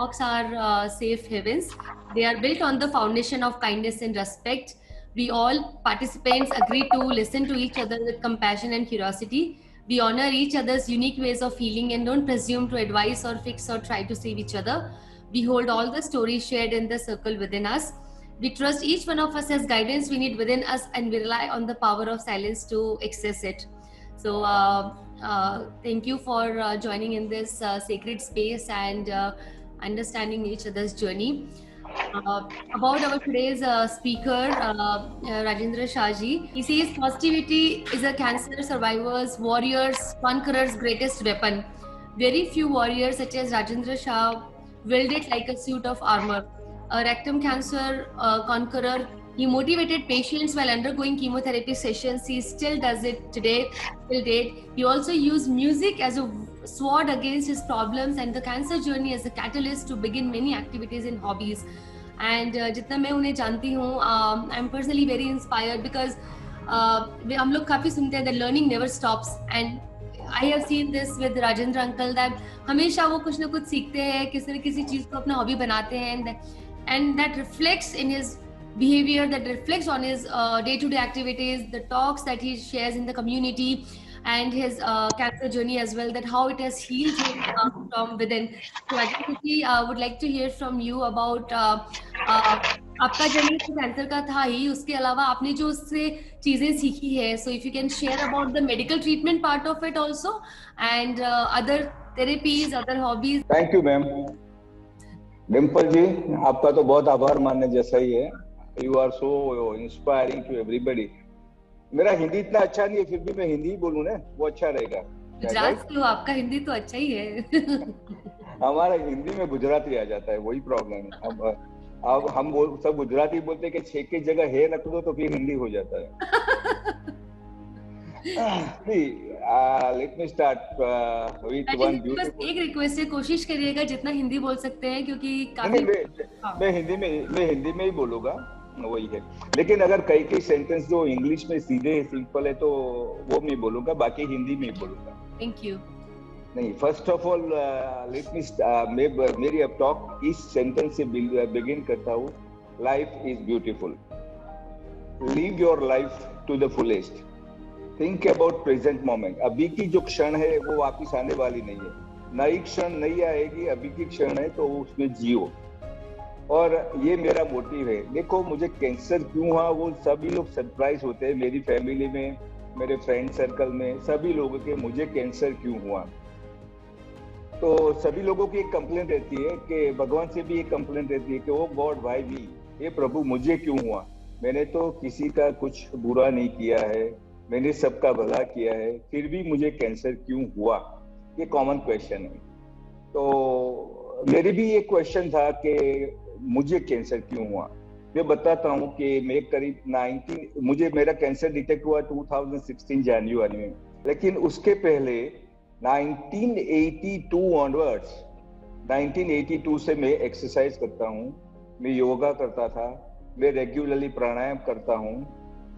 talks are safe havens. They are built on the foundation of kindness and respect. We all participants agree to listen to each other with compassion and curiosity. We honor each other's unique ways of feeling and don't presume to advise or fix or try to save each other. We hold all the stories shared in the circle within us. We trust each one of us has guidance we need within us, and we rely on the power of silence to access it. So, thank you for joining in this sacred space and understanding each other's journey. About our today's speaker, Rajendra Shahji, he says positivity is a cancer survivor's, warrior's, conqueror's greatest weapon. Very few warriors such as Rajendra Shah wield it like a suit of armor. A rectum cancer conqueror, he motivated patients while undergoing chemotherapy sessions. He still does it today, till date. He also used music as a sword against his problems and the cancer journey as a catalyst to begin many activities and hobbies. And जितना मैं उन्हें जानती हूँ, I am personally very inspired because हम लोग काफ़ी सुनते हैं that learning never stops and I have seen this with Rajendra uncle that हमेशा वो कुछ ना कुछ सीखते हैं, किसी न किसी चीज़ को अपना हॉबी बनाते हैं and that reflects in his behavior, that reflects on his day-to-day activities, the talks that he shares in the community, and his cancer journey as well, that how it has healed him from within. So Rajendra ji, would like to hear from you about आपका journey तो cancer का था ही, उसके अलावा आपने जो उससे चीजें सीखी है, so if you can share about the medical treatment part of it also and other therapies, other hobbies. Thank you, ma'am. Dimple जी, आपका तो बहुत आभार मानने जैसा ही है. You are so inspiring to everybody. मेरा हिंदी इतना अच्छा नहीं है, फिर भी मैं हिंदी ही बोलूं ना, वो अच्छा रहेगा. गुजरात से हो, आपका हिंदी तो अच्छा ही है. हमारा हिंदी में गुजराती आ जाता है, वही प्रॉब्लम है. अब हम सब गुजराती बोलते हैं कि छे की जगह है रख दो तो फिर हिंदी हो जाता है. Let me start with one beautiful. एक रिक्वेस्ट है, कोशिश करिएगा जितना हिंदी बोल सकते हैं, क्योंकि काफी मैं हिंदी में ही बोलूंगा, वही है. लेकिन अगर कई सेंटेंस जो इंग्लिश में सीधे सिंपल है तो वो मैं बोलूंगा, बाकी हिंदी में ही बोलूंगा. Thank you. नहीं, first of all let me मेरी अब टॉक इस सेंटेंस से बिगिन करता हूँ. Life is beautiful. Live your life to the fullest. Think about present moment. अभी की जो क्षण है वो वापिस आने वाली नहीं है. नई क्षण नहीं आएगी, अभी की क्षण है तो उसमें जियो. और ये मेरा मोटिव है. देखो, मुझे कैंसर क्यों हुआ वो सभी लोग सरप्राइज होते हैं. मेरी फैमिली में, मेरे फ्रेंड सर्कल में सभी लोगों के मुझे कैंसर क्यों हुआ. तो सभी लोगों की एक कंप्लेंट रहती है कि भगवान से भी एक कंप्लेंट रहती है कि ओ गॉड व्हाई मी, हे प्रभु मुझे क्यों हुआ. मैंने तो किसी का कुछ बुरा नहीं किया है, मैंने सबका भला किया है, फिर भी मुझे कैंसर क्यों हुआ. ये कॉमन क्वेश्चन है. तो मेरी भी ये क्वेश्चन था कि मुझे कैंसर क्यों हुआ. मैं बताता हूँ कि मैं करीब मेरा कैंसर डिटेक्ट हुआ 2016 जनवरी में. लेकिन उसके पहले 1982 ऑनवर्ड्स, 1982 से मैं एक्सरसाइज करता हूँ, मैं योगा करता था, मैं रेगुलरली प्राणायाम करता हूँ.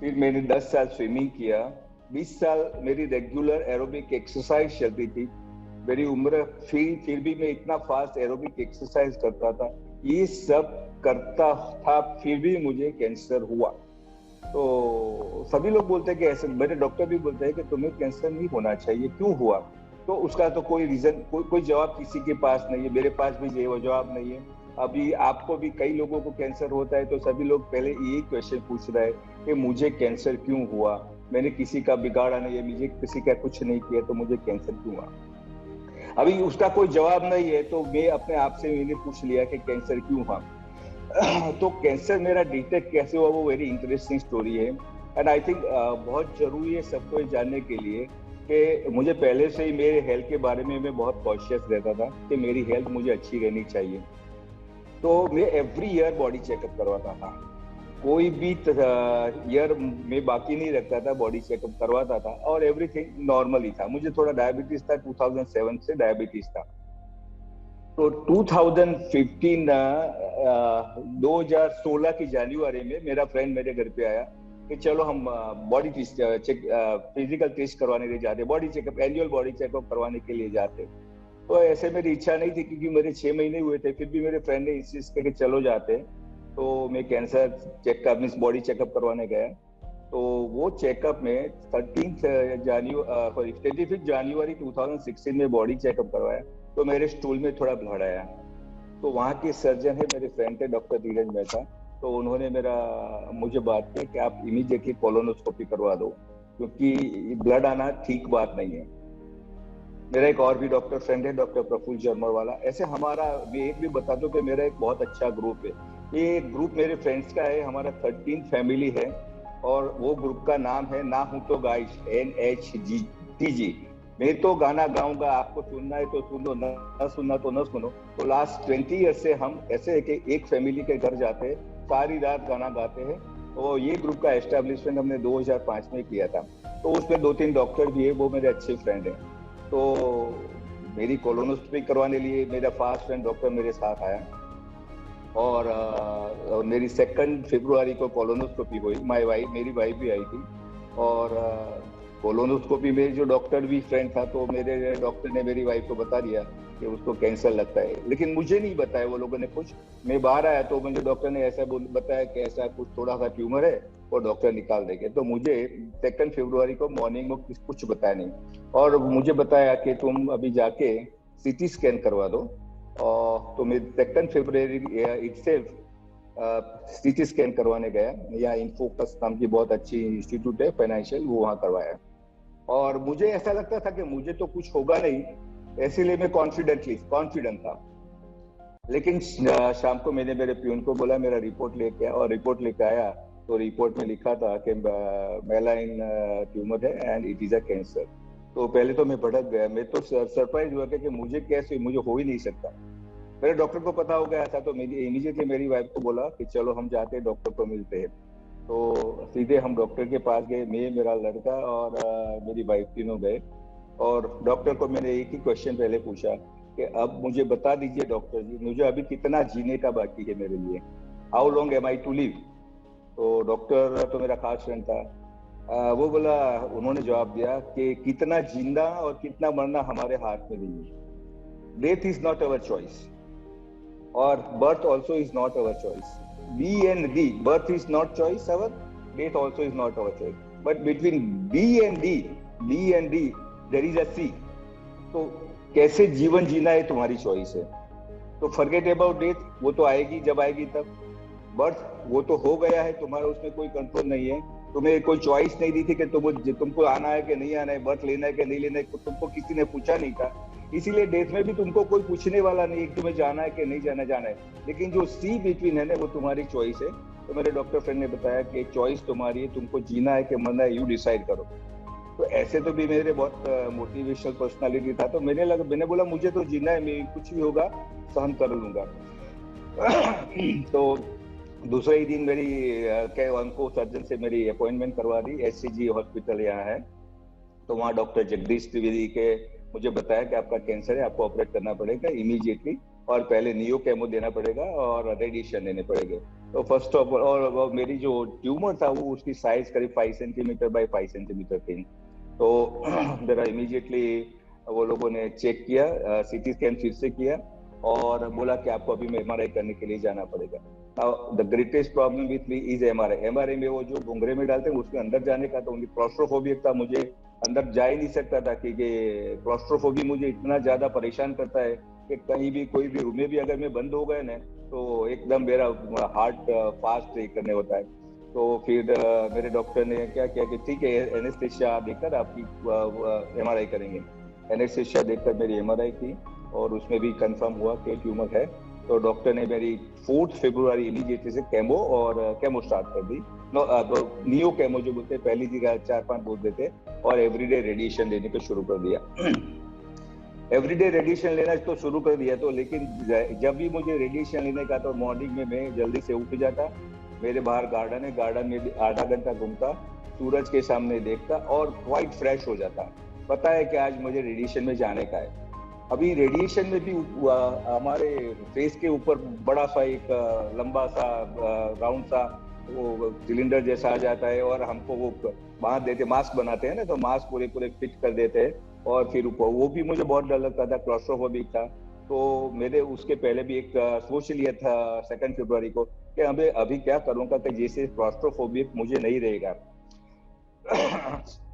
फिर मैंने 10 साल स्विमिंग किया, 20 साल मेरी रेगुलर एरोबिक एक्सरसाइज चलती थी. मेरी उम्र फिर भी मैं इतना फास्ट एरोबिक एक्सरसाइज करता था. ये सब करता था, फिर भी मुझे कैंसर हुआ. तो सभी लोग बोलते हैं कि ऐसे, मेरे डॉक्टर भी बोलते हैं कि तुम्हें कैंसर नहीं होना चाहिए, क्यों हुआ. तो उसका तो कोई रीजन, कोई जवाब किसी के पास नहीं है. मेरे पास भी जवाब नहीं है. अभी आपको भी कई लोगों को कैंसर होता है तो सभी लोग पहले यही क्वेश्चन पूछ रहे हैं कि मुझे कैंसर क्यों हुआ. मैंने किसी का बिगाड़ा नहीं है, मुझे किसी का कुछ नहीं किया, तो मुझे कैंसर क्यों हुआ. अभी उसका कोई जवाब नहीं है, तो मैं अपने आप से मैंने पूछ लिया कि कैंसर क्यों हुआ. तो कैंसर मेरा डिटेक्ट कैसे हुआ वो वेरी इंटरेस्टिंग स्टोरी है. एंड आई थिंक बहुत जरूरी है सबको जानने के लिए कि मुझे पहले से ही मेरे हेल्थ के बारे में मैं बहुत कॉशियस रहता था कि मेरी हेल्थ मुझे अच्छी रहनी चाहिए. तो मैं एवरी ईयर बॉडी चेकअप करवाता था. कोई भी ईयर में बाकी नहीं रखता था, बॉडी चेकअप करवाता था और एवरीथिंग नॉर्मल ही था. मुझे थोड़ा डायबिटीज था, 2007 से डायबिटीज था. तो 2016 की जनवरी में मेरा फ्रेंड मेरे घर पे आया कि चलो हम बॉडी टेस्ट फिजिकल टेस्ट करवाने के लिए जाते, body checkup, annual body checkup करवाने के लिए जाते. तो ऐसे मेरी इच्छा नहीं थी, क्योंकि मेरे 6 महीने हुए थे, फिर भी मेरे फ्रेंड ने इंसिस्ट करके चलो जाते। तो मैं cancer checkup, means body checkup करवाने गया। तो वो चेकअप में 25 जनवरी 2016 में बॉडी चेकअप करवाया, तो मेरे स्टूल में थोड़ा ब्लड आया। तो वहाँ के सर्जन है, मेरे फ्रेंड थे डॉक्टर धीरज मेहता, तो उन्होंने मुझे बात की कि आप इमीडिएटली कोलोनोस्कोपी करवा दो, क्योंकि ब्लड आना ठीक बात नहीं है। मेरा एक और भी डॉक्टर फ्रेंड है, डॉक्टर प्रफुल्ल जर्मर वाला। ऐसे हमारा, मैं एक भी बता दूं कि मेरा एक बहुत अच्छा ग्रुप है। ये ग्रुप मेरे फ्रेंड्स का है, हमारा 13 फैमिली है, और वो ग्रुप का नाम है ना हूं तो गाइस, NHTG। मैं तो गाना गाऊंगा, आपको सुनना है तो सुनो, ना सुनना तो ना सुनो। तो लास्ट 20 ईयर से हम ऐसे है कि एक फैमिली के घर जाते हैं, सारी रात गाना गाते हैं। और ये ग्रुप का एस्टेब्लिशमेंट हमने 2005 में किया था। तो उसमें 2-3 डॉक्टर भी है, वो मेरे अच्छे फ्रेंड हैं। तो मेरी कोलोनोस्कोपी करवाने लिए मेरा फास्ट फ्रेंड डॉक्टर मेरे साथ आया, और मेरी 2 फरवरी को कोलोनोस्कोपी हुई। मेरी वाइफ भी आई थी, और कोलोनोस्कोपी में जो डॉक्टर भी फ्रेंड था, तो मेरे डॉक्टर ने मेरी वाइफ को बता दिया कि उसको कैंसर लगता है, लेकिन मुझे नहीं बताया वो लोगों ने कुछ। मैं बाहर आया तो मुझे डॉक्टर ने ऐसा बताया कि ऐसा कुछ थोड़ा सा ट्यूमर है, वो डॉक्टर निकाल देंगे। तो मुझे 2 फरवरी को मॉर्निंग में कुछ बताया नहीं, और मुझे बताया कि तुम अभी जाके CT स्कैन करवा दो। और तो मैं 2 फरवरी इटसेल्फ CT स्कैन करवाने गया। या इनफोकस नाम की बहुत अच्छी इंस्टीट्यूट है फाइनेंशियल, वो वहाँ करवाया। और मुझे ऐसा लगता था कि मुझे तो कुछ होगा नहीं, इसीलिए मैं कॉन्फिडेंट था। लेकिन शाम को मैंने मेरे प्यून को बोला मेरा रिपोर्ट लेके आ, और रिपोर्ट लेके आया। तो रिपोर्ट में लिखा था कि मेलाइन ट्यूमर है and it is a cancer. तो पहले तो मैं भड़क गया, मैं तो सरप्राइज हुआ कि मुझे कैसे, मुझे हो ही नहीं सकता। मेरे डॉक्टर को पता हो गया था, तो इमीडिएटली मेरी वाइफ को बोला कि चलो हम जाते हैं, डॉक्टर को मिलते हैं। तो सीधे हम डॉक्टर के पास गए, मैं, मेरा लड़का और मेरी वाइफ, तीनों गए। और डॉक्टर को मैंने एक ही क्वेश्चन पहले पूछा कि अब मुझे बता दीजिए डॉक्टर जी, मुझे अभी कितना जीने का बाकी है मेरे लिए, how long am I to live. तो डॉक्टर तो मेरा खास फ्रेंड था, वो बोला, उन्होंने जवाब दिया कि कितना जिंदा और कितना मरना हमारे हाथ में नहीं है। Death is not our choice, और birth also is not our choice. B and D, birth is not choice our, death also is not our choice. But between B and D, there is a C. तो कैसे जीवन जीना है तुम्हारी choice है। तो forget about death, वो तो आएगी जब आएगी तब। बर्थ वो तो हो गया है तुम्हारा, उसमें कोई कंट्रोल नहीं है। तुम्हें कोई चॉइस नहीं दी थी कि तुमको आना है कि नहीं आना है, बर्थ लेना है कि नहीं लेना है, तुमको किसी ने पूछा नहीं था। इसीलिए डेथ में भी तुमको कोई पूछने वाला नहीं है कि तुम्हें जाना है कि नहीं जाना है। लेकिन जो सी बिटवीन है ना, वो तुम्हारी चॉइस है। तो मेरे डॉक्टर फ्रेंड ने बताया कि चॉइस तुम्हारी है, तुमको जीना है कि मरना है, यू डिसाइड करो। तो ऐसे तो भी मेरे बहुत मोटिवेशनल पर्सनालिटी था, तो मैंने बोला मुझे तो जीना है, मैं कुछ भी होगा सहन कर लूंगा। तो दूसरे ही दिन मेरी ऑन्को सर्जन से मेरी अपॉइंटमेंट करवा दी, SCG हॉस्पिटल यहाँ है। तो वहाँ डॉक्टर जगदीश त्रिवेदी के मुझे बताया कि आपका कैंसर है, आपको ऑपरेट करना पड़ेगा इमीडिएटली, और पहले नियो केमो देना पड़ेगा और रेडिएशन देने पड़ेंगे। तो फर्स्ट ऑफ ऑल, और मेरी जो ट्यूमर था वो उसकी साइज करीब 5 सेंटीमीटर बाई 5 सेंटीमीटर थी। तो मेरा इमीडिएटली वो लोगों ने चेक किया, CT स्कैन फिर से किया, और बोला कि आपको अभी MRI करने के लिए जाना पड़ेगा। The greatest problem with me is MRI में वो जो घुंघरे में डालते हैं उसके अंदर जाने का, तो उनकी क्लॉस्ट्रोफोबिया था, मुझे अंदर जा ही नहीं सकता था, क्योंकि क्लॉस्ट्रोफोबिया मुझे इतना ज्यादा परेशान करता है कि कहीं भी कोई भी रूम में भी अगर मैं बंद हो गया ना, तो एकदम मेरा हार्ट फास्ट करने होता है। तो फिर मेरे डॉक्टर ने क्या किया कि ठीक है, एनेस्थेशिया देकर आपकी MRI करेंगे। एनेस्थेशिया देकर मेरी MRI की, और उसमें भी कंफर्म हुआ कि ट्यूमर है। तो डॉक्टर ने मेरी 4 फरवरी इमीडिएटली से केमो स्टार्ट कर दी। नियो केमो जो बोलते हैं, पहली जगह 4-5 बोल देते, और एवरीडे रेडिएशन लेने को शुरू कर दिया। एवरीडे रेडिएशन लेना तो शुरू कर दिया, तो लेकिन जब भी मुझे रेडिएशन लेने का, तो मॉर्निंग में मैं जल्दी से उठ जाता, मेरे बाहर गार्डन है, गार्डन में भी आधा घंटा घूमता, सूरज के सामने देखता, और क्वाइट फ्रेश हो जाता। पता है कि आज मुझे रेडिएशन में जाने का है। अभी रेडिएशन में भी हमारे फेस के ऊपर बड़ा सा एक लंबा सा राउंड सा वो सिलेंडर जैसा आ जाता है, और हमको वो बांध देते, मास्क बनाते हैं ना, तो मास्क पूरे फिट कर देते हैं, और फिर वो भी मुझे बहुत डर लगता था, क्लॉस्ट्रोफोबिक था। तो मेरे उसके पहले भी एक सोच लिया था 2 फरवरी को कि हमें अभी क्या करूंगा कि जैसे क्लॉस्ट्रोफोबिक मुझे नहीं रहेगा।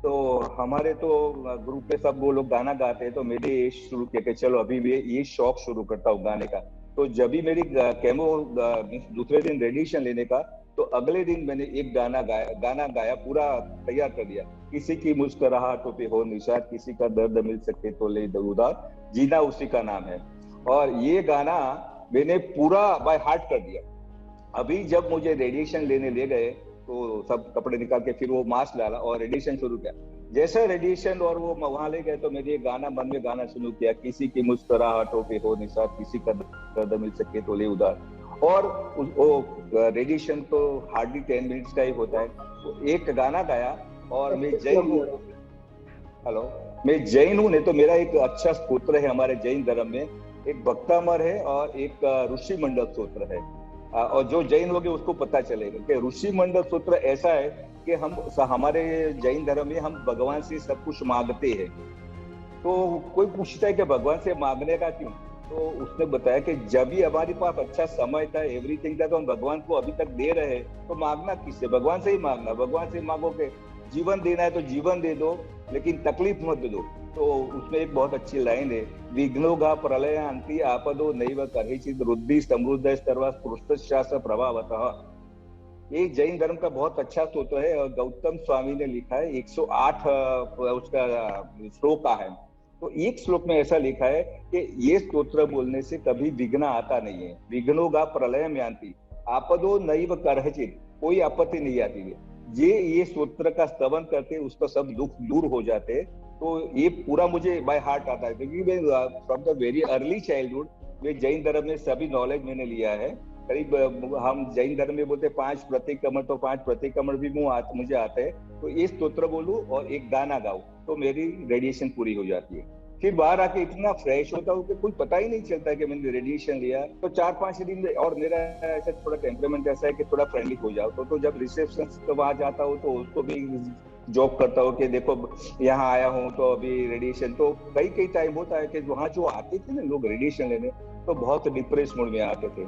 तो हमारे तो ग्रुप पे सब वो लोग गाना गाते हैं, तो मैंने ये शुरू किया कि चलो अभी मैं ये शौक शुरू करता हूँ गाने का। तो जब भी मेरी केमो दूसरे दिन रेडिएशन लेने का, तो अगले दिन मैंने एक गाना गाया पूरा तैयार कर दिया। किसी की मुस्कुराहटों पे हो निशान, किसी का दर्द मिल सके तो ले दो उधार, जीना उसी का नाम है। और ये गाना मैंने पूरा बाय हार्ट कर दिया। अभी जब मुझे रेडिएशन लेने ले गए तो सब कपड़े निकाल के फिर वो मास्क डाला और रेडिएशन शुरू किया। जैसे रेडिएशन और वो वहां ले गए तो मैंने ये गाना मन में गाना शुरू किया, किसी की मुस्कुराहटों पे हो निशान, किसी का दर्द मिल सके तो ले उधार। और वो रेडिएशन तो हार्डली 10 मिनट्स का ही होता है। तो एक गाना गाया। और मैं जैन हूँ, हेलो, मैं जैन हूँ, नहीं तो मेरा एक अच्छा स्तोत्र है हमारे जैन धर्म में, एक भक्तामर है और एक ऋषि मंडल स्तोत्र है। और जो जैन लोग उसको पता चलेगा कि ऋषि मंडल सूत्र ऐसा है कि हमारे जैन धर्म में हम भगवान से सब कुछ मांगते हैं। तो कोई पूछता है कि भगवान से मांगने का क्यों, तो उसने बताया कि जब भी हमारे पास अच्छा समय था, एवरीथिंग था, तो हम भगवान को अभी तक दे रहे हैं, तो मांगना किससे? भगवान से ही मांगना। भगवान से मांगोगे, जीवन देना है तो जीवन दे दो, लेकिन तकलीफ मत दो। तो उसमें एक बहुत अच्छी लाइन है, विघ्नोगा प्रलयांति आपदो नैव कर्हिचित् रुद्धि समृद्ध सर्वा पृष्ठशास्त्र प्रभावतः। ये जैन धर्म का बहुत अच्छा स्तोत्र है और गौतम स्वामी ने लिखा है। 108 उसका श्लोक है। तो एक श्लोक में ऐसा लिखा है कि ये स्तोत्र बोलने से कभी विघ्न आता नहीं है। विघ्नोगा प्रलयम यान्ति आपदो नैव कर्हिचित्, कोई आपत्ति नहीं आती है। ये स्तोत्र का स्तवन करते उसका सब दुख दूर हो जाते। तो ये पूरा मुझे बाय हार्ट आता है, क्योंकि मैं from the very early childhood में जैन धर्म में सभी नॉलेज मैंने लिया है। करीब हम जैन धर्म में बोलते 5 प्रतिक्रमण, तो 5 प्रतिक्रमण भी मुझे आते हैं। तो ये स्तोत्र बोलूं और एक गाना गाऊं तो मेरी रेडिएशन पूरी हो जाती है। फिर बाहर आके इतना फ्रेश होता हूँ कि कोई पता ही नहीं चलता है कि मैंने रेडिएशन लिया। तो 4-5 दिन, और मेरा ऐसा थोड़ा टेम्परामेंट ऐसा है कि थोड़ा फ्रेंडली हो जाओ। तो जब रिसेप्शन तो वहां जाता हूँ तो उसको भी जॉब करता हूँ कि देखो यहाँ आया हूँ तो अभी रेडिएशन। तो कई टाइम होता है कि वहाँ जो आते थे ना लोग रेडिएशन लेने, तो बहुत डिप्रेस मूड में आते थे।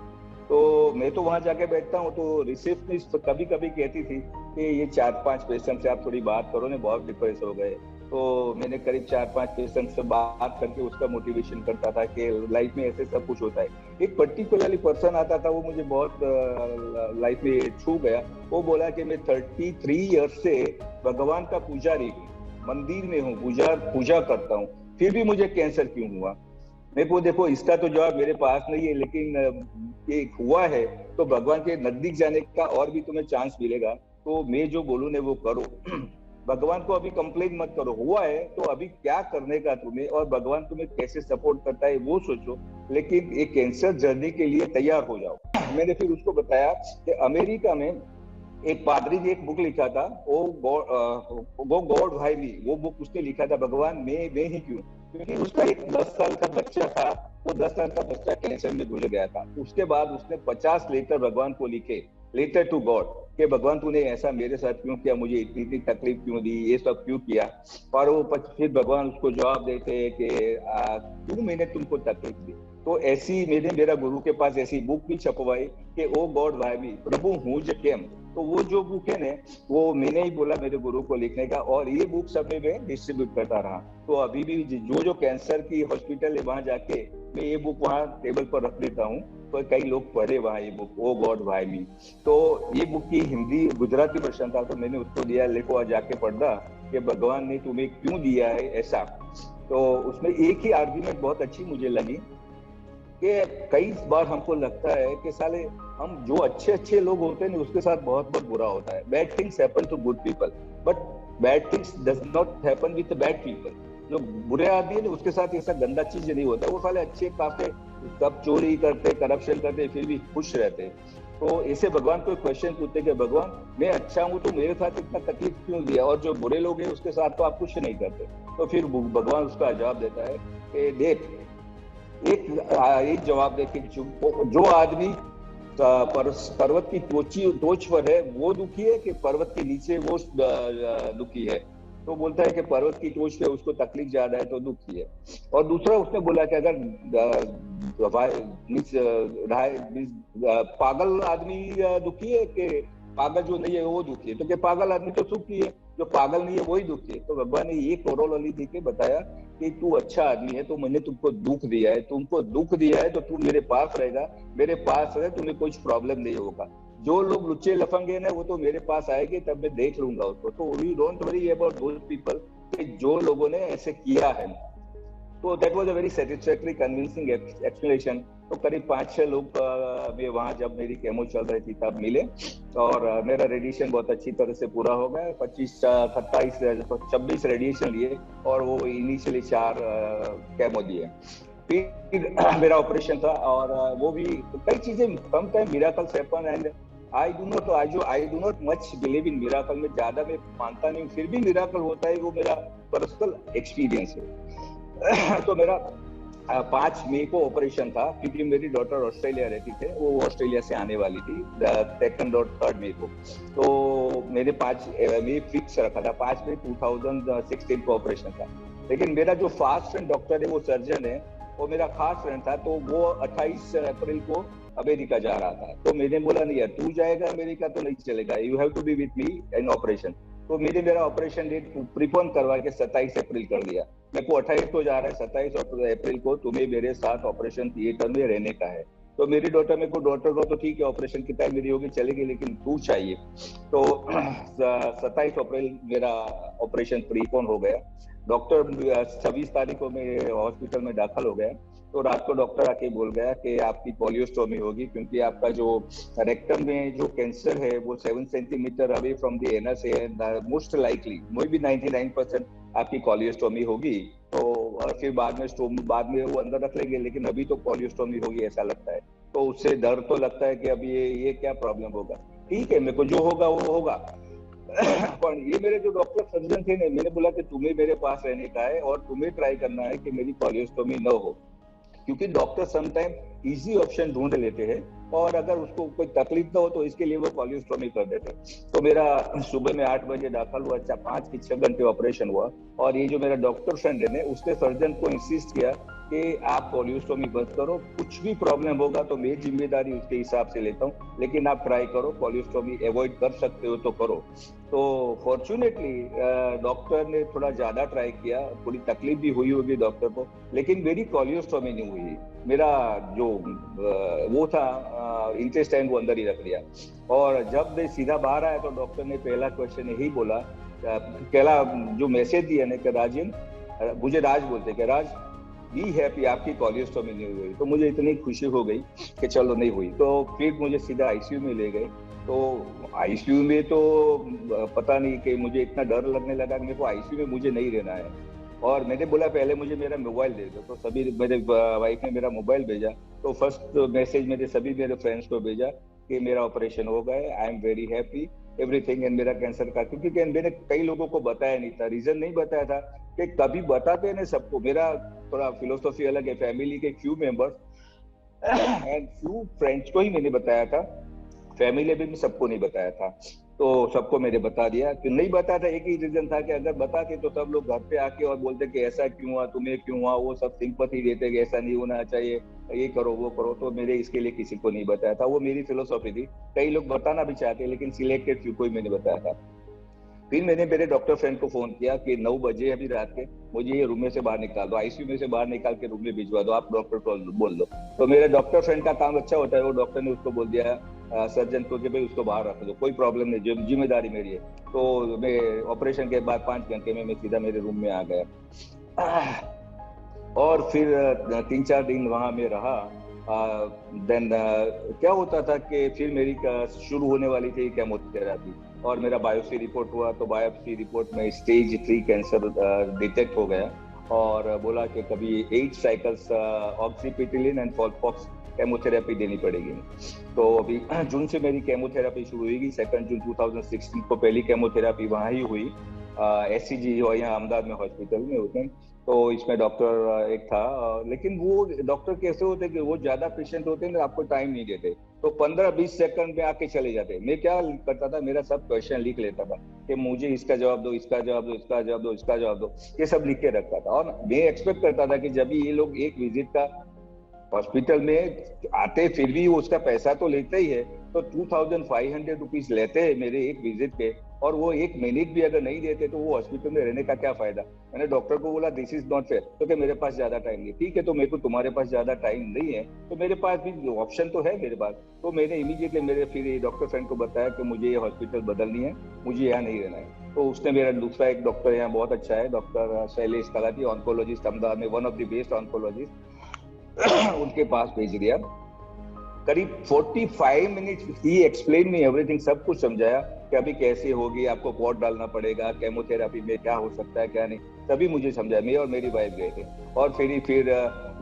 तो मैं तो वहां जाके बैठता हूँ, तो रिसेप्शनिस्ट कभी कभी कहती थी कि ये 4-5 पेशेंट से आप थोड़ी बात करो ना, बहुत डिप्रेस हो गए। तो मैंने करीब 4-5 पेशेंट से बात करके उसका मोटिवेशन करता था कि लाइफ में ऐसे सब कुछ होता है। एक पर्टिकुलरली पर्सन आता था, वो मुझे बहुत लाइफ में छू गया। वो बोला कि मैं 33 ईयर्स से भगवान का पुजारी हूँ, मंदिर में हूँ, पूजा करता हूँ, फिर भी मुझे कैंसर क्यों हुआ? मेरे को देखो इसका तो जवाब मेरे पास नहीं है, लेकिन ये हुआ है तो भगवान के नजदीक जाने का और भी तुम्हें चांस मिलेगा। तो मैं जो बोलूँ ना वो करो। भगवान को अभी कंप्लेन मत करो, हुआ है तो अभी क्या करने का तुम्हें, और भगवान तुम्हें कैसे सपोर्ट करता है वो सोचो, लेकिन एक कैंसर जर्नी के लिए तैयार हो जाओ। मैंने फिर उसको बताया कि अमेरिका में एक पादरी ने एक बुक लिखा था, वो गॉड भाई मी, वो बुक उसने लिखा था, भगवान मैं ही क्यों? क्योंकि उसका एक 10 साल का बच्चा था, वो 10 साल का बच्चा कैंसर में गुजर गया था। उसके बाद उसने 50 लेटर भगवान को लिखे, लेटर टू गॉड, कि भगवान तूने ऐसा मेरे साथ क्यों किया, मुझे इतनी तकलीफ क्यों दी, ये सब क्यों किया? और वो फिर भगवान उसको जवाब देते हैं कि क्यों मैंने तुमको तकलीफ दी। तो ऐसी मेरा गुरु के पास ऐसी बुक भी छपवाई कि ओ गॉड वाई मी, प्रभु हूँ जो केम। तो वो जो बुक है ना, वो मैंने ही बोला मेरे गुरु को लिखने का, और ये बुक सब में डिस्ट्रीब्यूट करता रहा। तो अभी भी जो कैंसर की हॉस्पिटल है वहां जाके मैं ये बुक वहां टेबल पर रख देता हूँ, तो कई लोग पढ़े वहां ये book, oh God why me. तो ये बुक की हिंदी गुजराती वर्जन था, तो मैंने उसको दिया, लेको जाके पढ़ना कि भगवान ने तुम्हें क्यों दिया है ऐसा। तो उसमें एक ही आर्ग्यूमेंट बहुत अच्छी मुझे लगी कि कई बार हमको लगता है कि साले हम जो अच्छे लोग होते हैं उसके साथ बहुत बुरा होता है। Bad things happen to good people, but bad things does not happen with bad people. जो बुरे आदमी है उसके साथ ऐसा गंदा चीज नहीं होता, वो साले अच्छे काफी सब चोरी करते, करप्शन करते, फिर भी खुश रहते। तो ऐसे भगवान को क्वेश्चन पूछते कि भगवान मैं अच्छा हूँ तो मेरे साथ इतना तकलीफ क्यों दिया, और जो बुरे लोग हैं उसके साथ तो आप कुछ नहीं करते। तो फिर भगवान उसका जवाब देता है कि देख, एक जवाब दे कि जो आदमी पर्वत की टोच पर है वो दुखी है कि पर्वत के नीचे वो दुखी है? तो बोलता है कि पर्वत की टोच पे उसको तकलीफ ज्यादा है तो दुखी है। और दूसरा उसने बोला कि अगर पागल आदमी दुखी है कि पागल जो नहीं है वो दुखी है, तो क्या पागल आदमी तो सुखी है, जो पागल नहीं है वही दुखी है। तो भगवान ने ये कोरोलरी देके बताया कि तू अच्छा आदमी है, तो मैंने तुमको दुख दिया है, तुमको दुख दिया है तो तू मेरे पास रहेगा, मेरे पास रहे, तुम्हें कुछ प्रॉब्लम नहीं होगा। जो लोग लुच्चे लफंगे ना वो तो मेरे पास आएंगे, तब मैं देख लूंगा उसको। तो you don't worry about those people, जो लोगों ने ऐसे किया है। तो that was a very satisfactory convincing explanation. तो करीब 5-6 लोग वे वहां जब मेरी केमो चल रही थी तब मिले, और मेरा रेडिएशन बहुत अच्छी तरह से पूरा हो गया। 26 रेडिएशन लिए और वो इनिशियली 4 केमो दिए। फिर मेरा ऑपरेशन था, और वो भी कई चीजें sometime miracles happen, and I do not much believe in miracle में, ज्यादा मैं मानता नहीं, फिर भी मिरेकल होता है, वो मेरा पर्सनल एक्सपीरियंस है। तो मेरा 5 मई को ऑपरेशन था, क्योंकि मेरी डॉटर ऑस्ट्रेलिया रहती थे, वो ऑस्ट्रेलिया से आने वाली थी 2nd और 3rd मई को। तो मैंने 5 मई फिक्स रखा था, 5 मई 2016 को ऑपरेशन था। लेकिन मेरा जो फास्ट फ्रेंड डॉक्टर है, वो सर्जन है, वो मेरा खास फ्रेंड था, तो वो 28 अप्रैल को अमेरिका जा रहा था। तो मैंने बोला नहीं यार, तू जाएगा अमेरिका तो नहीं चलेगा, you have to be with me in operation. तो मैंने मेरा ऑपरेशन डेट प्रीपोन करवा के 27 अप्रैल कर दिया। मेरे को 28 को जा रहा है, 27 अप्रैल को तुम्हें मेरे साथ ऑपरेशन थिएटर में रहने का है। तो मेरी डॉटर को तो ठीक है, ऑपरेशन की टाइम मेरी होगी चलेगी, लेकिन तू चाहिए। तो 27 अप्रैल मेरा ऑपरेशन प्रीपोन हो गया। डॉक्टर 26 तारीख को मैं हॉस्पिटल में दाखिल हो गया। तो रात को डॉक्टर आके बोल गया कि आपकी कोलियोस्टोमी होगी, क्योंकि आपका जो रेक्टम में जो कैंसर है वो 7 centimetre away from the anus है, मोस्ट लाइकली मे बी 99% आपकी कोलियोस्टोमी होगी। तो फिर बाद में वो अंदर रख लेंगे, लेकिन अभी तो कोलियोस्टोमी होगी ऐसा लगता है। तो उससे डर तो लगता है कि अब ये क्या प्रॉब्लम होगा। ठीक है, मेरे को जो होगा वो होगा। पर ये मेरे जो डॉक्टर सर्जन थे, मैंने बोला कि तुम्हें मेरे पास रहने का है और तुम्हें ट्राई करना है कि मेरी कोलियोस्टोमी न हो, क्योंकि डॉक्टर समटाइम इजी ऑप्शन ढूंढ लेते हैं, और अगर उसको कोई तकलीफ ना हो तो इसके लिए वो कोलियोस्टोमी कर देते हैं। तो मेरा सुबह में 8 बजे दाखिल हुआ, 5 की 6 घंटे ऑपरेशन हुआ। और ये जो मेरा डॉक्टर फ्रेंड है, उसने सर्जन को इंसिस्ट किया कि आप कोलियोस्टोमी बंद करो, कुछ भी प्रॉब्लम होगा तो मैं जिम्मेदारी उसके हिसाब से लेता हूँ, लेकिन आप ट्राई करो, कोलियोस्टोमी अवॉइड कर सकते हो तो करो। तो फॉर्चुनेटली डॉक्टर ने थोड़ा ज्यादा ट्राई किया, थोड़ी तकलीफ भी हुई होगी डॉक्टर को, लेकिन मेरी कोलियोस्टोमी नहीं हुई। मेरा जो वो था इंटेस्टाइन वो अंदर ही रख लिया। और जब मैं सीधा बाहर आया तो डॉक्टर ने पहला क्वेश्चन यही बोला, पहला जो मैसेज दिया ने कि राजन, मुझे राज बोलते कि राज बी हैप्पी, आपकी कोलियोस्टोमी नहीं हुई। तो मुझे इतनी खुशी हो गई कि चलो नहीं हुई। तो फिर मुझे सीधा आईसीयू में ले गए। तो आईसीयू में तो पता नहीं कि मुझे इतना डर लगने लगा कि मेरे को आईसीयू में मुझे नहीं रहना है। और मैंने बोला पहले मुझे मेरा मोबाइल दे दो, तो सभी मेरे वाइफ ने मेरा मोबाइल भेजा। तो फर्स्ट मैसेज मेरे फ्रेंड्स को भेजा कि मेरा ऑपरेशन हो गया, I am very happy everything, and मेरा कैंसर का, क्योंकि मैंने कई लोगों को बताया नहीं था, रीजन नहीं बताया था कि कभी बताते नहीं सबको। मेरा थोड़ा फिलोसॉफी अलग है, फैमिली के few members and few friends को ही मैंने बताया था, फैमिली में भी सबको नहीं बताया था। तो सबको मैंने बता दिया। कि नहीं बताया था एक ही रीजन था कि अगर बताते तो सब लोग घर पे आके और बोलते कि ऐसा क्यों हुआ, तुम्हें क्यों हुआ, वो सब सिंपैथी देते कि ऐसा नहीं होना चाहिए, ये करो वो करो। तो मेरे इसके लिए किसी को नहीं बताया था, वो मेरी फिलोसॉफी थी। कई लोग बताना भी चाहते, लेकिन सिलेक्टेड फ्यू को ही मैंने बताया था। फिर मैंने मेरे डॉक्टर फ्रेंड को फोन किया कि 9 बजे अभी रात के मुझे ये रूम में से बाहर निकाल दो, आईसीयू में से बाहर निकाल के रूम में भिजवा दो, आप डॉक्टर को बोल दो। तो मेरे डॉक्टर फ्रेंड का काम अच्छा होता है, वो डॉक्टर ने उसको बोल दिया सर्जन को कि भाई उसको बाहर रख दो, कोई प्रॉब्लम नहीं, जिम्मेदारी मेरी है। तो मैं ऑपरेशन के बाद 5 घंटे में मैं सीधा मेरे रूम में आ गया। और फिर 3-4 दिन वहां में रहा। देन क्या होता था कि फिर मेरी शुरू होने वाली थी केमोथेरेपी, और मेरा बायोप्सी रिपोर्ट हुआ। तो बायोप्सी रिपोर्ट में स्टेज 3 कैंसर डिटेक्ट हो गया, और बोला कि कभी 8 साइकिल्स ऑक्सीपिटिलिन एंड फॉलफॉक्स केमोथेरेपी देनी पड़ेगी। तो अभी जून से मेरी केमोथेरेपी शुरू हुई। 2 जून 2016 को पहली केमोथेरेपी वहाँ ही हुई, SCG यहाँ अहमदाबाद में हॉस्पिटल में होते हैं। तो इसमें डॉक्टर एक था, लेकिन वो डॉक्टर कैसे होते कि वो ज्यादा पेशेंट होते हैं ना, आपको टाइम नहीं देते, तो 15-20 सेकंड में आके चले जाते। मैं क्या करता था, मेरा सब क्वेश्चन लिख लेता था कि मुझे इसका जवाब दो, इसका जवाब दो, इसका जवाब दो, इसका जवाब दो, ये सब लिख के रखता था। और मैं एक्सपेक्ट करता था कि जब भी ये लोग एक विजिट का हॉस्पिटल में आते, फिर भी वो उसका पैसा तो लेते ही है, तो 2500 रुपीज लेते हैं मेरे एक विजिट के, और वो एक मिनट भी अगर नहीं देते तो वो हॉस्पिटल में रहने का क्या फायदा। मैंने डॉक्टर को बोला दिस इज नॉट फेयर, तो क्या मेरे पास ज्यादा टाइम नहीं, ठीक है, तो मेरे को तुम्हारे पास ज्यादा टाइम नहीं है तो मेरे पास भी ऑप्शन तो है मेरे पास। तो मैंने इमीडिएटली मेरे फिर डॉक्टर फ्रेंड को बताया कि मुझे ये हॉस्पिटल बदलनी है, मुझे यहाँ नहीं रहना है। तो उसने मेरा दूसरा एक डॉक्टर यहाँ बहुत अच्छा है, डॉक्टर शैलेश कलाती, ऑन्कोलॉजिस्ट अहमदाबाद में, one of the best oncologist, उनके पास भेज दिया। करीब 45 मिनट ही एक्सप्लेन मी एवरीथिंग, सब कुछ समझाया कि अभी कैसे होगी, आपको पॉट डालना पड़ेगा, केमोथेरेपी में क्या हो सकता है क्या नहीं, सभी मुझे समझाया। मैं और मेरी वाइफ गए थे, और फिर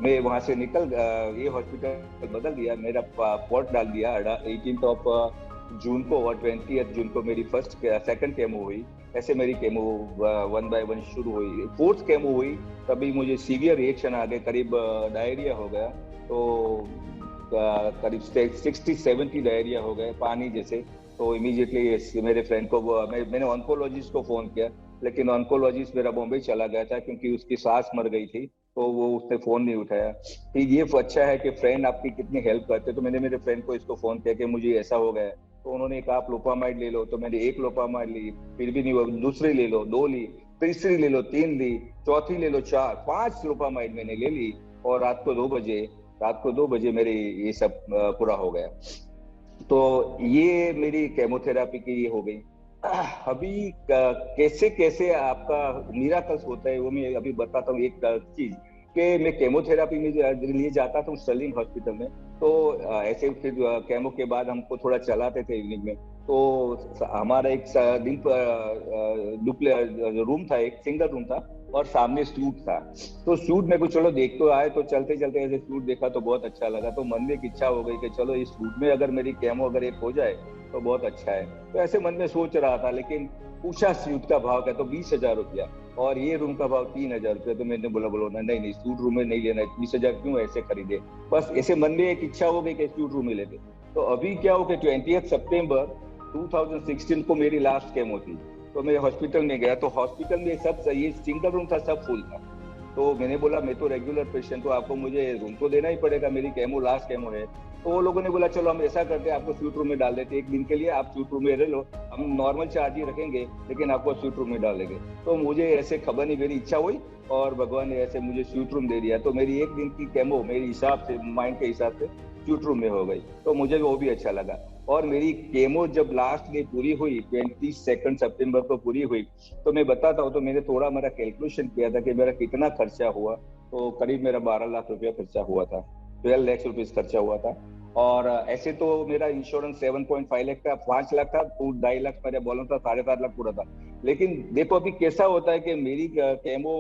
मैं वहां से निकल, ये हॉस्पिटल बदल दिया, मेरा पॉट डाल दिया 18 ऑफ जून को, और 20 जून को मेरी सेकंड केमो हुई। ऐसे मेरी केमो 1 बाय 1 शुरू हुई। 4th केमो हुई तभी मुझे सीवियर रिएक्शन आ गए, करीब डायरिया हो गया, तो करीब 60-70 डायरिया हो गए पानी जैसे। तो इमीडिएटली मेरे फ्रेंड को मैंने ऑन्कोलॉजिस्ट को फोन किया, लेकिन ऑन्कोलॉजिस्ट मेरा बॉम्बे चला गया था क्योंकि उसकी सास मर गई थी, तो वो उसने फोन नहीं उठाया। फिर ये अच्छा है कि फ्रेंड आपकी कितनी हेल्प करते, तो मैंने मेरे फ्रेंड को इसको फोन किया कि मुझे ऐसा हो गया है, तो उन्होंने कहा आप लोपामाइड ले लो, तो मैंने एक लोपामाइड ली, फिर भी नहीं हुआ, दूसरी ले लो, 2 ली, तीसरी ले लो, 3 ली, चौथी ले लो, 4, 5 लोपामाइड मैंने ले ली, और रात को 2 बजे मेरे ये सब पूरा हो गया। तो ये मेरी केमोथेरापी की ये हो गई। अभी कैसे कैसे आपका मिराकल्स होता है वो मैं अभी बताता हूँ। एक चीज कि मैं केमोथेरापी में लिए जाता था स्टर्लिंग हॉस्पिटल में, तो ऐसे फिर केमो के बाद हमको थोड़ा चलाते थे इवनिंग में, तो हमारा एक दिन रूम था, एक सिंगल रूम था, और सामने सूट था। तो सूट में कुछ चलो देख तो आए, तो चलते चलते ऐसे सूट देखा तो बहुत अच्छा लगा, तो मन में एक इच्छा हो गई कि चलो इस सूट में अगर मेरी केमो अगर एक हो जाए तो बहुत अच्छा है। तो ऐसे मन में सोच रहा था, लेकिन पूछा सूट का भाव क्या, तो 20,000 रुपया, और ये रूम का भाव 3,000 रुपया। तो मैंने बोला नहीं नहीं, सूट रूम में नहीं लेना, 20,000 क्यों ऐसे खरीदे। बस ऐसे मन में एक इच्छा हो गई कि सूट रूम में लेते। तो अभी क्या हो कि 20 सितंबर 2016 को मेरी लास्ट केमो थी, तो मैं हॉस्पिटल में गया, तो हॉस्पिटल में सब ये सिंगल रूम था, सब फुल था। तो मैंने बोला मैं तो रेगुलर पेशेंट हूँ, आपको मुझे रूम तो देना ही पड़ेगा, मेरी केमो लास्ट केमो है। तो वो लोगों ने बोला चलो हम ऐसा करते हैं, आपको स्वीट रूम में डाल देते, एक दिन के लिए आप स्वीट रूम में रह लो, हम नॉर्मल चार्ज ही रखेंगे लेकिन आपको स्वीट रूम में डाल देंगे। तो मुझे ऐसे खबर नहीं, मेरी इच्छा हुई और भगवान ने ऐसे मुझे स्वीट रूम दे दिया। तो मेरी एक दिन की केमो मेरे हिसाब से, माइंड के हिसाब से स्वीट रूम में हो गई, तो मुझे वो भी अच्छा लगा। और मेरी केमो जब लास्ट में पूरी हुई 22 सितंबर को पूरी हुई, तो मैं बताता हूँ, तो मैंने थोड़ा मेरा कैलकुलेशन किया था कि मेरा कितना खर्चा हुआ, तो करीब मेरा 12 लाख रुपया खर्चा हुआ था, 12 लाख रुपीज खर्चा हुआ था। और ऐसे तो मेरा इंश्योरेंस 7.5 लाख का, 5 लाख था, तो 2.5 लाख मेरा बैलेंस था, 7.5 लाख पूरा था। लेकिन देखो अभी कैसा होता है कि मेरी केमो,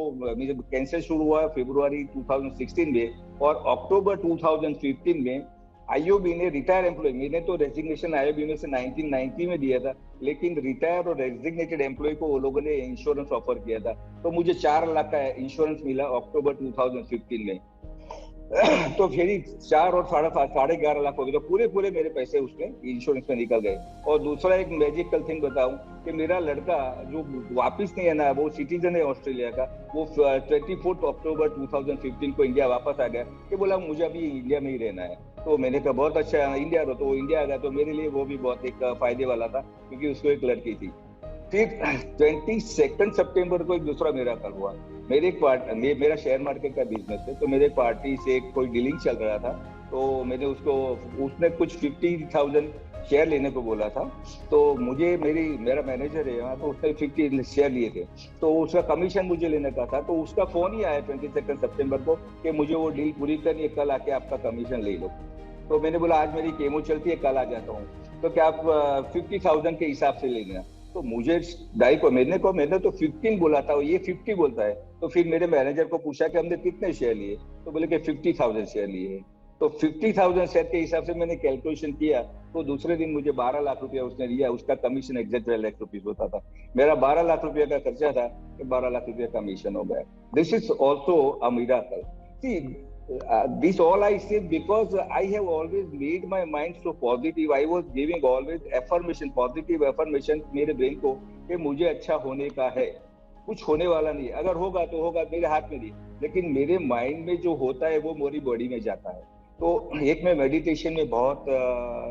कैंसर शुरू हुआ फरवरी 2016 में, और अक्टूबर 2015 में आईओबी ने रिटायर एम्प्लॉय, मैंने तो रेजिग्नेशन आईओबी में से 1990 में दिया था, लेकिन रिटायर और रेजिग्नेटेड एम्प्लॉय को वो लोगों ने इंश्योरेंस ऑफर किया था, तो मुझे 4 लाख का इंश्योरेंस मिला अक्टूबर 2015 में। तो फिर 4 और 11.5 लाख हो गए, तो पूरे मेरे पैसे उसमें इंश्योरेंस में निकल गए। और दूसरा एक मैजिकल थिंग बताऊं कि मेरा लड़का जो वापस नहीं आना, वो सिटीजन है ऑस्ट्रेलिया का, वो 24 अक्टूबर 2015 को इंडिया वापस आ गया, कि बोला मुझे अभी इंडिया में ही रहना है। तो मैंने कहा बहुत अच्छा है, इंडिया रहो, तो वो इंडिया आ गया। तो मेरे लिए वो भी बहुत एक फायदे वाला था, क्योंकि उसको एक लड़की थी। फिर 22 सितंबर को एक दूसरा मिराकल हुआ। मेरा शेयर मार्केट का बिजनेस है, तो मेरे पार्टी से कोई डीलिंग चल रहा था, तो मैंने उसने कुछ 50,000 शेयर लेने को बोला था। तो मेरा मैनेजर है यहाँ, तो उसने 50 शेयर लिए थे, तो उसका कमीशन मुझे लेने का था। तो उसका फोन ही आया 22 सितंबर को कि मुझे वो डील पूरी करनी है, कल आके आपका कमीशन ले लो। तो मैंने बोला आज मेरी केमो चलती है, कल आ जाता हूँ, तो क्या आप 50,000 के हिसाब से ले लेना। तो मुझे मैंने तो 15 बोला था, ये 50 बोलता है। तो फिर मेरे मैनेजर को पूछा कि हमने कितने शेयर लिए, तो बोले कि 50,000 शेयर लिए। तो 50,000 शेयर के हिसाब से मैंने कैलकुलेशन किया, तो दूसरे दिन मुझे 12 लाख रुपया उसने दिया। उसका कमीशन एग्जैक्ट 12 लाख रुपीज होता था। मेरा 12 लाख रुपया का खर्चा था, तो 12 लाख रुपया कमीशन हो गया। This is also a miracle. See, this all I say because I have always made my mind so positive. I was giving always affirmation, positive affirmation मेरे ब्रेन को कि मुझे अच्छा होने का है, कुछ होने वाला नहीं है, अगर होगा तो होगा, मेरे हाथ में नहीं। लेकिन मेरे माइंड में जो होता है वो मेरी बॉडी में जाता है। तो एक मैं मेडिटेशन में बहुत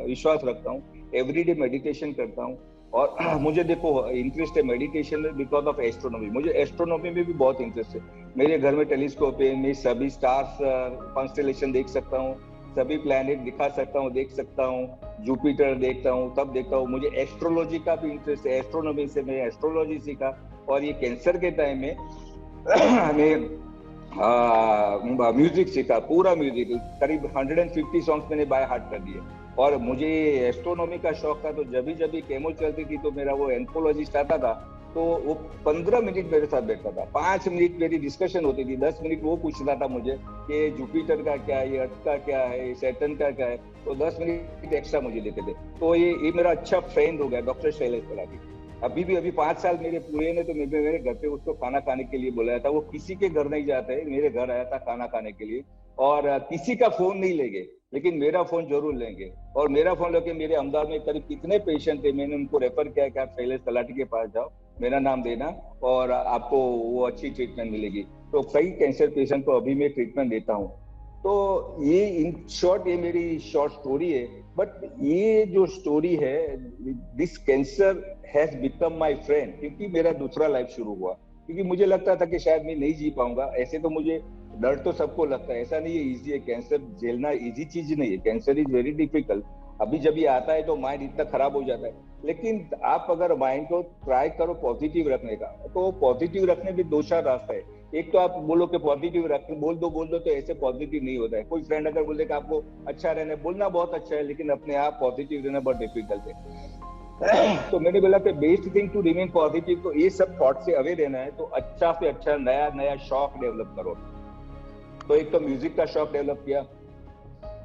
विश्वास रखता हूँ, एवरीडे मेडिटेशन करता हूँ। और मुझे देखो इंटरेस्ट है मेडिटेशन में बिकॉज ऑफ एस्ट्रोनॉमी। मुझे एस्ट्रोनॉमी में भी बहुत इंटरेस्ट है। मेरे घर में टेलीस्कोप है, मैं सभी स्टार्स कॉन्स्टेलेशन देख सकता हूँ, सभी प्लैनेट दिखा सकता हूँ, देख सकता हूँ, जुपिटर देखता हूँ, तब देखता हूँ। मुझे एस्ट्रोलॉजी का भी इंटरेस्ट है, एस्ट्रोनॉमी से मैं एस्ट्रोलॉजी सीखा। और ये कैंसर के टाइम में हमें म्यूजिक सीखा, पूरा म्यूजिक, करीब 150 सॉन्ग्स मैंने बाय हार्ट कर दिए। और मुझे एस्ट्रोनॉमी का शौक था, तो जब भी केमो चलती थी तो मेरा वो एंथोलॉजिस्ट आता था, तो वो 15 मिनट मेरे साथ बैठता था, 5 मिनट मेरी डिस्कशन होती थी, 10 मिनट वो पूछता था मुझे कि जुपिटर का क्या है, अर्थ का क्या है, सैटर्न का क्या है, तो 10 मिनट एक्स्ट्रा मुझे देते थे। तो ये मेरा अच्छा फ्रेंड हो गया, डॉक्टर शैलेश तलाटी। अभी 5 साल मेरे पूरे ने, तो मेरे घर पे उसको खाना खाने के लिए बुलाया था। वो किसी के घर नहीं जाते, मेरे घर आया था खाना खाने के लिए। और किसी का फोन नहीं लेंगे, लेकिन मेरा फोन जरूर लेंगे। और मेरा फोन लेके मेरे अहमदाबाद में करीब कितने पेशेंट थे, मैंने उनको रेफर किया कि आप शैलेश तलाटी के पास जाओ, मेरा नाम देना और आपको वो अच्छी ट्रीटमेंट मिलेगी। तो कई कैंसर पेशेंट को अभी मैं ट्रीटमेंट देता हूँ। तो ये इन शॉर्ट ये मेरी शॉर्ट स्टोरी है। बट ये जो स्टोरी है, this cancer has become my friend, क्योंकि मेरा दूसरा लाइफ शुरू हुआ। क्योंकि मुझे लगता था कि शायद मैं नहीं जी पाऊंगा। ऐसे तो मुझे डर तो सबको लगता है, ऐसा नहीं है इजी है कैंसर झेलना, इजी चीज नहीं है। Cancer is very difficult. अभी जब ये आता है तो माइंड इतना खराब हो जाता है, लेकिन आप अगर माइंड को ट्राई करो पॉजिटिव रखने का, तो पॉजिटिव रखने के 2-4 रास्ता है। एक तो आप बोलो कि पॉजिटिव रख, बोल दो, तो ऐसे पॉजिटिव नहीं होता है। कोई फ्रेंड अगर बोले कि आपको अच्छा रहना है, बोलना बहुत अच्छा है, लेकिन अपने आप पॉजिटिव रहना बहुत डिफिकल्ट है। तो मैंने बोला कि best thing to remain positive, तो ये सब थॉट से अवे रहना है, तो अच्छा से अच्छा नया शौक डेवलप करो। तो एक तो म्यूजिक का शौक डेवलप किया।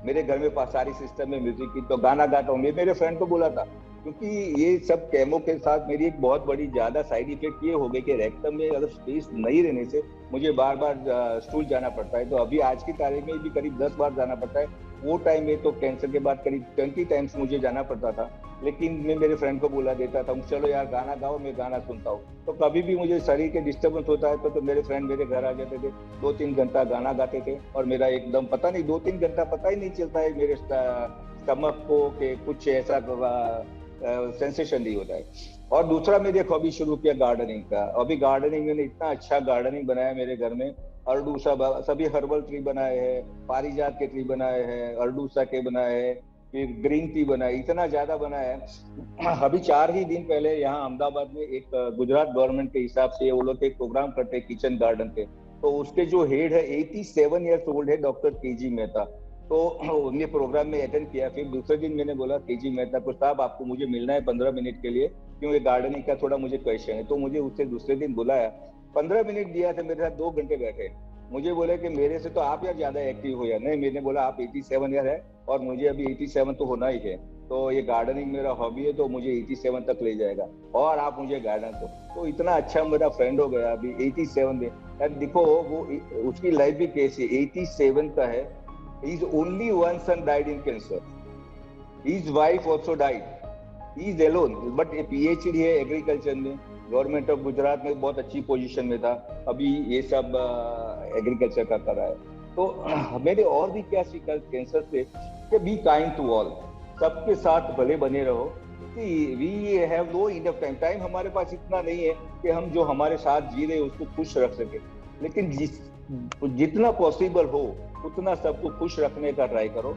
मेरे घर में सारी सिस्टम है म्यूजिक की, तो गाना गाता हूँ। मैं मेरे फ्रेंड को बोला था, क्योंकि ये सब केमो के साथ मेरी एक बहुत बड़ी ज्यादा साइड इफेक्ट ये हो गई कि रेक्टम में अगर स्पेस नहीं रहने से मुझे बार बार स्टूल जाना पड़ता है। तो अभी आज की तारीख में भी करीब 10 बार जाना पड़ता है। वो टाइम में तो कैंसर के बाद करीब 20 टाइम्स मुझे जाना पड़ता था। लेकिन मैं मेरे फ्रेंड को बोला देता था, चलो यार गाना गाओ, मैं गाना सुनता हूँ। तो कभी भी मुझे शरीर के डिस्टर्बेंस होता है तो मेरे फ्रेंड मेरे घर आ जाते थे, 2-3 घंटा गाना गाते थे, और मेरा एकदम पता नहीं 2-3 घंटा पता ही नहीं चलता है मेरे स्टमक को कि कुछ ऐसा सेंसेशन नहीं होता है। और दूसरा मैंने एक हॉबी शुरू किया गार्डनिंग का। अभी गार्डनिंग मैंने इतना अच्छा गार्डनिंग बनाया मेरे घर में। अर्डूसा सभी हर्बल ट्री बनाए हैं, पारिजात के ट्री बनाए हैं, अर्डूसा के बनाए हैं, फिर ग्रीन टी बनाए, इतना ज्यादा बनाया है। अभी 4 ही दिन पहले यहाँ अहमदाबाद में एक गुजरात गवर्नमेंट के हिसाब से वो लोग एक प्रोग्राम करते हैं किचन गार्डन के। तो उसके जो हेड है 87 ईयर्स ओल्ड है, डॉक्टर केजी मेहता। तो उन्हें प्रोग्राम में अटेंड किया। फिर दूसरे दिन मैंने बोला केजी मेहता को, साहब आपको मुझे मिलना है 15 मिनट के लिए, क्योंकि गार्डनिंग का थोड़ा मुझे क्वेश्चन है। तो मुझे उससे दूसरे दिन बुलाया, 15 मिनट दिया था, मेरे साथ 2 घंटे बैठे। मुझे बोले कि मेरे से तो आप यार ज्यादा एक्टिव हो। या नहीं, मैंने बोला आप 87 ईयर है और मुझे अभी 87 तो होना ही है। तो ये गार्डनिंग मेरा हॉबी है, तो मुझे 87 तक ले जाएगा और आप मुझे गार्डन दो। तो इतना अच्छा मेरा फ्रेंड हो गया अभी 87 में। यार देखो वो उसकी लाइफ भी कैसी, 87 का है। His only one son died in cancer. His wife also died. He is alone. But a PhD है एग्रीकल्चर में, गवर्नमेंट ऑफ गुजरात में बहुत अच्छी पोजीशन में था। अभी ये सब एग्रीकल्चर का कर रहा है। तो मैंने और भी क्या सीखा कैंसर से, कि बी काइंड टू ऑल, सबके साथ भले बने रहो। We have no enough time. Time हमारे पास इतना नहीं है कि हम जो हमारे साथ जी रहे उसको खुश रख सके, लेकिन जितना पॉसिबल हो उतना सबको खुश रखने का ट्राई करो।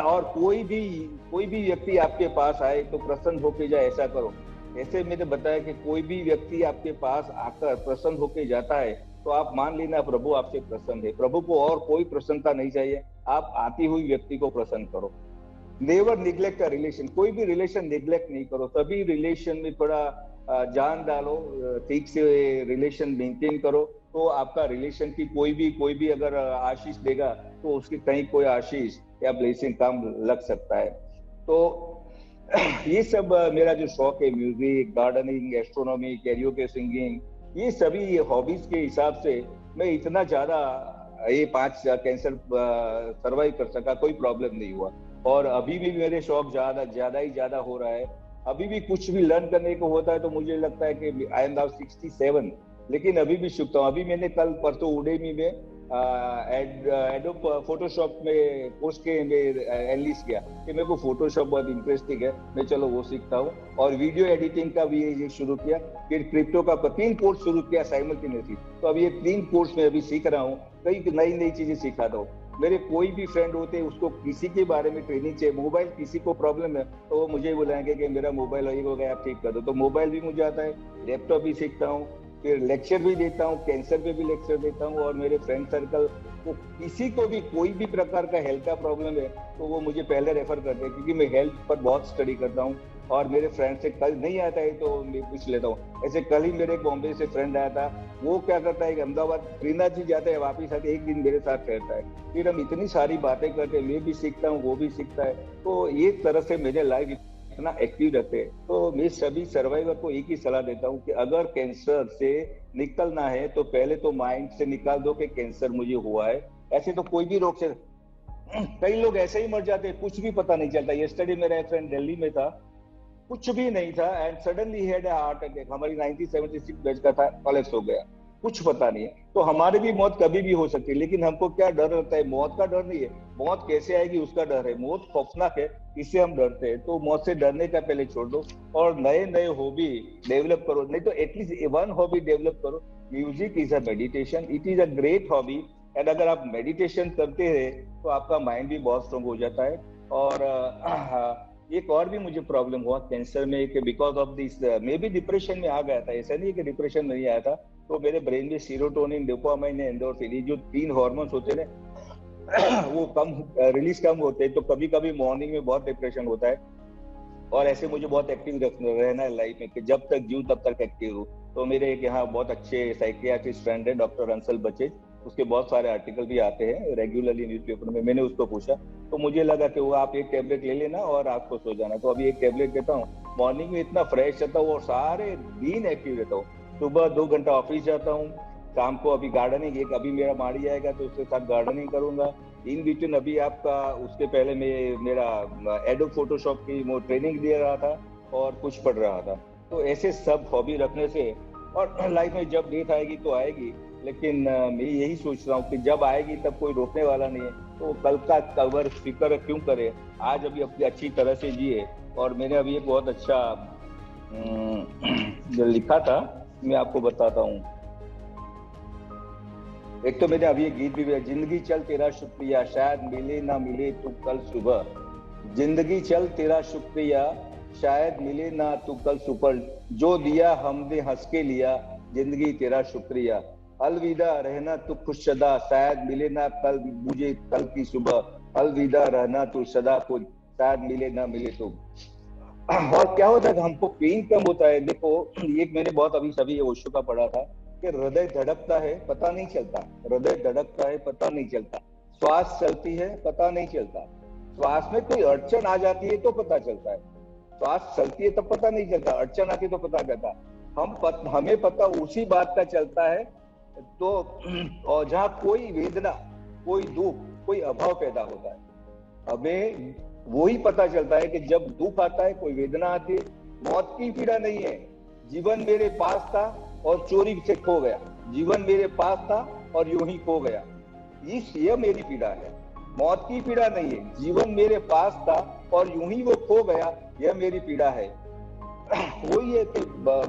और कोई भी व्यक्ति आपके पास आए तो प्रसन्न होके जाए, ऐसा करो। ऐसे मैंने बताया कि कोई भी व्यक्ति आपके पास आकर प्रसन्न होके जाता है तो आप मान लेना प्रभु आपसे प्रसन्न है। प्रभु को और कोई प्रसन्नता नहीं चाहिए, आप आती हुई व्यक्ति को प्रसन्न करो। Never neglect a relation. कोई भी रिलेशन निग्लेक्ट नहीं करो, सभी रिलेशन में थोड़ा जान डालो, ठीक से रिलेशन मेंटेन करो। तो आपका रिलेशन की कोई भी अगर आशीष देगा तो उसकी कहीं कोई आशीष या ब्लेसिंग काम लग सकता है। तो ये सब मेरा जो शौक है, music, gardening, astronomy, karaoke singing, ये सभी हॉबीज के हिसाब से मैं इतना ज्यादा ये 5 कैंसर सरवाइव कर सका, कोई प्रॉब्लम नहीं हुआ। और अभी भी मेरे शौक ज्यादा हो रहा है। अभी भी कुछ भी लर्न करने को होता है तो मुझे लगता है कि आई एम नाउ 67, लेकिन अभी भी सीखता हूँ। अभी मैंने कल परसों उडेमी में एडोब फोटोशॉप में कोर्स के एनलिस्ट किया कि मेरे को फोटोशॉप बहुत इंटरेस्टिंग है, मैं चलो वो सीखता हूँ। और वीडियो एडिटिंग का भी ये शुरू किया, फिर क्रिप्टो का 3 कोर्स शुरू किया साइमल्टेनियसली। तो अभी ये 3 कोर्स में अभी सीख रहा हूँ, कई नई चीजें सिखाता हूँ। मेरे कोई भी फ्रेंड होते हैं, उसको किसी के बारे में ट्रेनिंग चाहिए, मोबाइल किसी को प्रॉब्लम है तो वो मुझे बुलाएंगे कि मेरा मोबाइल हो गया, आप ठीक कर दो। तो मोबाइल भी मुझे आता है, लैपटॉप भी सीखता हूँ, फिर लेक्चर भी देता हूँ, कैंसर पे भी लेक्चर देता हूँ। और मेरे फ्रेंड सर्कल को किसी को भी कोई भी प्रकार का हेल्थ का प्रॉब्लम है तो वो मुझे पहले रेफर करते हैं, क्योंकि मैं हेल्थ पर बहुत स्टडी करता हूँ। और मेरे फ्रेंड से कल नहीं आता है तो मैं पूछ लेता हूँ। ऐसे कल ही मेरे बॉम्बे से फ्रेंड आया था, वो क्या करता है कि अहमदाबाद श्रीनाथ जी जाते हैं, वापिस आते 1 दिन मेरे साथ रहता है। फिर हम इतनी सारी बातें करते हैं, मैं भी सीखता हूँ, वो भी सीखता है। तो ये तरह से मेरे लाइफ इतना एक्टिव रहते हैं। तो मैं सभी सर्वाइवर को एक ही सलाह देता हूँ कि अगर कैंसर से निकलना है तो पहले तो माइंड से निकाल दो कि कैंसर मुझे हुआ है। ऐसे तो कोई भी रोग से, कई लोग ऐसे ही मर जाते हैं, कुछ भी पता नहीं चलता। यस्टरडे मेरा एक फ्रेंड दिल्ली में था, कुछ भी नहीं था, and suddenly had a heart attack. हमारी 1976 बैच का था, कोलैप्स हो गया, कुछ पता नहीं है। तो हमारी भी मौत कभी भी हो सकती है, लेकिन हमको क्या डर रहता है? मौत का डर नहीं है, मौत कैसे आएगी उसका डर है। मौत खौफनाक है, इससे हम डरते हैं। तो मौत से डरने का पहले छोड़ दो और नए हॉबी डेवलप करो, नहीं तो एटलीस्ट 1 हॉबी डेवलप करो। Music is a meditation, it is a great hobby. And अगर आप मेडिटेशन करते हैं तो आपका माइंड भी बहुत स्ट्रॉन्ग हो जाता है। और एक और भी मुझे प्रॉब्लम हुआ कैंसर में कि बिकॉज ऑफ दिस मैं भी डिप्रेशन में आ गया था। ऐसा नहीं कि डिप्रेशन नहीं आया था, तो मेरे ब्रेन में सीरोटोनिन, डोपामाइन, एंडोर्फिन, ये जो 3 हार्मोन्स होते हैं वो रिलीज कम होते हैं। तो कभी कभी मॉर्निंग में बहुत डिप्रेशन होता है। और ऐसे मुझे बहुत एक्टिव रहना है लाइफ में कि जब तक जीऊं तब तक एक्टिव हूँ। तो मेरे एक यहाँ बहुत अच्छे साइकियाट्रिस्ट फ्रेंड है, डॉक्टर अंसल बचेज, उसके बहुत सारे आर्टिकल भी आते हैं रेगुलरली न्यूज़पेपर में। मैंने उसको पूछा तो मुझे लगा कि वो आप एक टेबलेट ले लेना और आपको सो जाना। तो अभी एक टेबलेट लेता हूँ, मॉर्निंग में इतना फ्रेश रहता हूँ और सारे दिन एक्टिव रहता हूँ। सुबह 2 घंटा ऑफिस जाता हूँ, शाम को अभी गार्डनिंग, एक अभी मेरा माड़ी आएगा तो उसके साथ गार्डनिंग करूंगा। इन बिटवीन अभी आपका उसके पहले मैं मेरा एडोब फोटोशॉप की वो ट्रेनिंग दे रहा था और कुछ पढ़ रहा था। तो ऐसे सब हॉबी रखने से, और लाइफ में जब डेथ आएगी तो आएगी, लेकिन मैं यही सोच रहा हूँ कि जब आएगी तब कोई रोकने वाला नहीं है। तो कल का कवर फिक्र क्यों करे, आज अभी अपनी अच्छी तरह से जिए। और मैंने अभी एक बहुत अच्छा जो लिखा था मैं आपको बताता हूँ। एक तो मैंने अभी एक गीत भी, जिंदगी चल तेरा शुक्रिया, शायद मिले ना मिले तू कल सुबह। जिंदगी चल तेरा शुक्रिया, शायद मिले ना तू कल सुपर। जो दिया हमने हंस के लिया, जिंदगी तेरा शुक्रिया। अलविदा रहना तू खुश सदा, शायद मिले ना कल मुझे कल की सुबह। अलविदा रहना तू सदा खुद, शायद मिले ना मिले तू। और क्या होता है, हमको पेन कम होता है। देखो एक मैंने बहुत अभी सभी ओशो का पढ़ा था कि हृदय धड़कता है पता नहीं चलता, हृदय धड़कता है पता नहीं चलता, श्वास चलती है पता नहीं चलता, श्वास में कोई अड़चन आ जाती है तो पता चलता है, श्वास चलती है तब पता नहीं चलता, अड़चन आती तो पता चलता। हमें पता उसी बात का चलता है तो, और जहाँ कोई वेदना, कोई दुख, कोई अभाव पैदा होता है, हमें वही पता चलता है कि जब दुख आता है, कोई वेदना आती है। मौत की पीड़ा नहीं है, जीवन मेरे पास था और चोरी से खो गया, जीवन मेरे पास था और यूं ही खो गया, यह मेरी पीड़ा है। मौत की पीड़ा नहीं है, जीवन मेरे पास था और यूं ही वो खो गया, यह मेरी पीड़ा है। वही है कि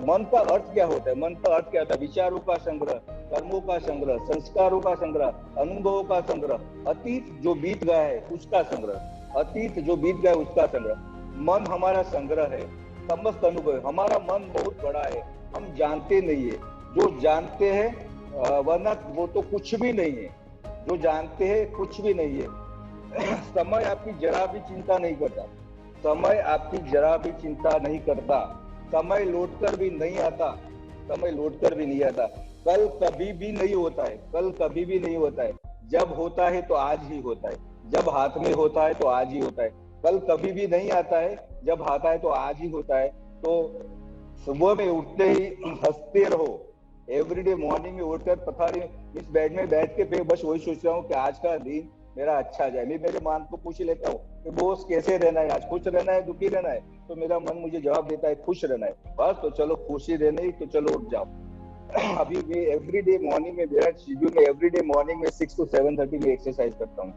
मन का अर्थ क्या होता है, मन का अर्थ क्या होता है? विचारों का संग्रह, कर्मों का संग्रह, संस्कारों का संग्रह, अनुभवों का संग्रह, अतीत जो बीत गया है उसका संग्रह, अतीत जो बीत गया उसका संग्रह। मन हमारा संग्रह है, समस्त अनुभव। हमारा मन बहुत बड़ा है, हम जानते नहीं है। जो जानते हैं वरना वो तो कुछ भी नहीं है, जो जानते हैं कुछ भी नहीं है। समय आपकी जरा भी चिंता नहीं करता, समय आपकी जरा भी चिंता नहीं करता, समय लौटकर भी नहीं आता, समय लौटकर भी नहीं आता। कल कभी भी नहीं होता है, कल कभी भी नहीं होता है। जब होता है तो आज ही होता है, जब हाथ में होता है तो आज ही होता है। कल कभी भी नहीं आता है, जब आता है तो आज ही होता है। तो सुबह में उठते ही हंसते रहो। एवरीडे मॉर्निंग में उठकर पता नहीं इस बेड में बैठ के बस वही सोच रहा हूँ कि आज का दिन मेरा अच्छा जाए। मैं मेरे मन को पूछ लेता हूँ कि बॉस कैसे रहना है, आज खुश रहना है दुखी रहना है, तो मेरा मन मुझे जवाब देता है खुश रहना है। बस तो चलो खुशी रहना ही, तो चलो उठ जाओ। अभी मैं एवरीडे मॉर्निंग में, मेरा शेड्यूल में एवरीडे मॉर्निंग में 6 to 7:30 में एक्सरसाइज करता हूँ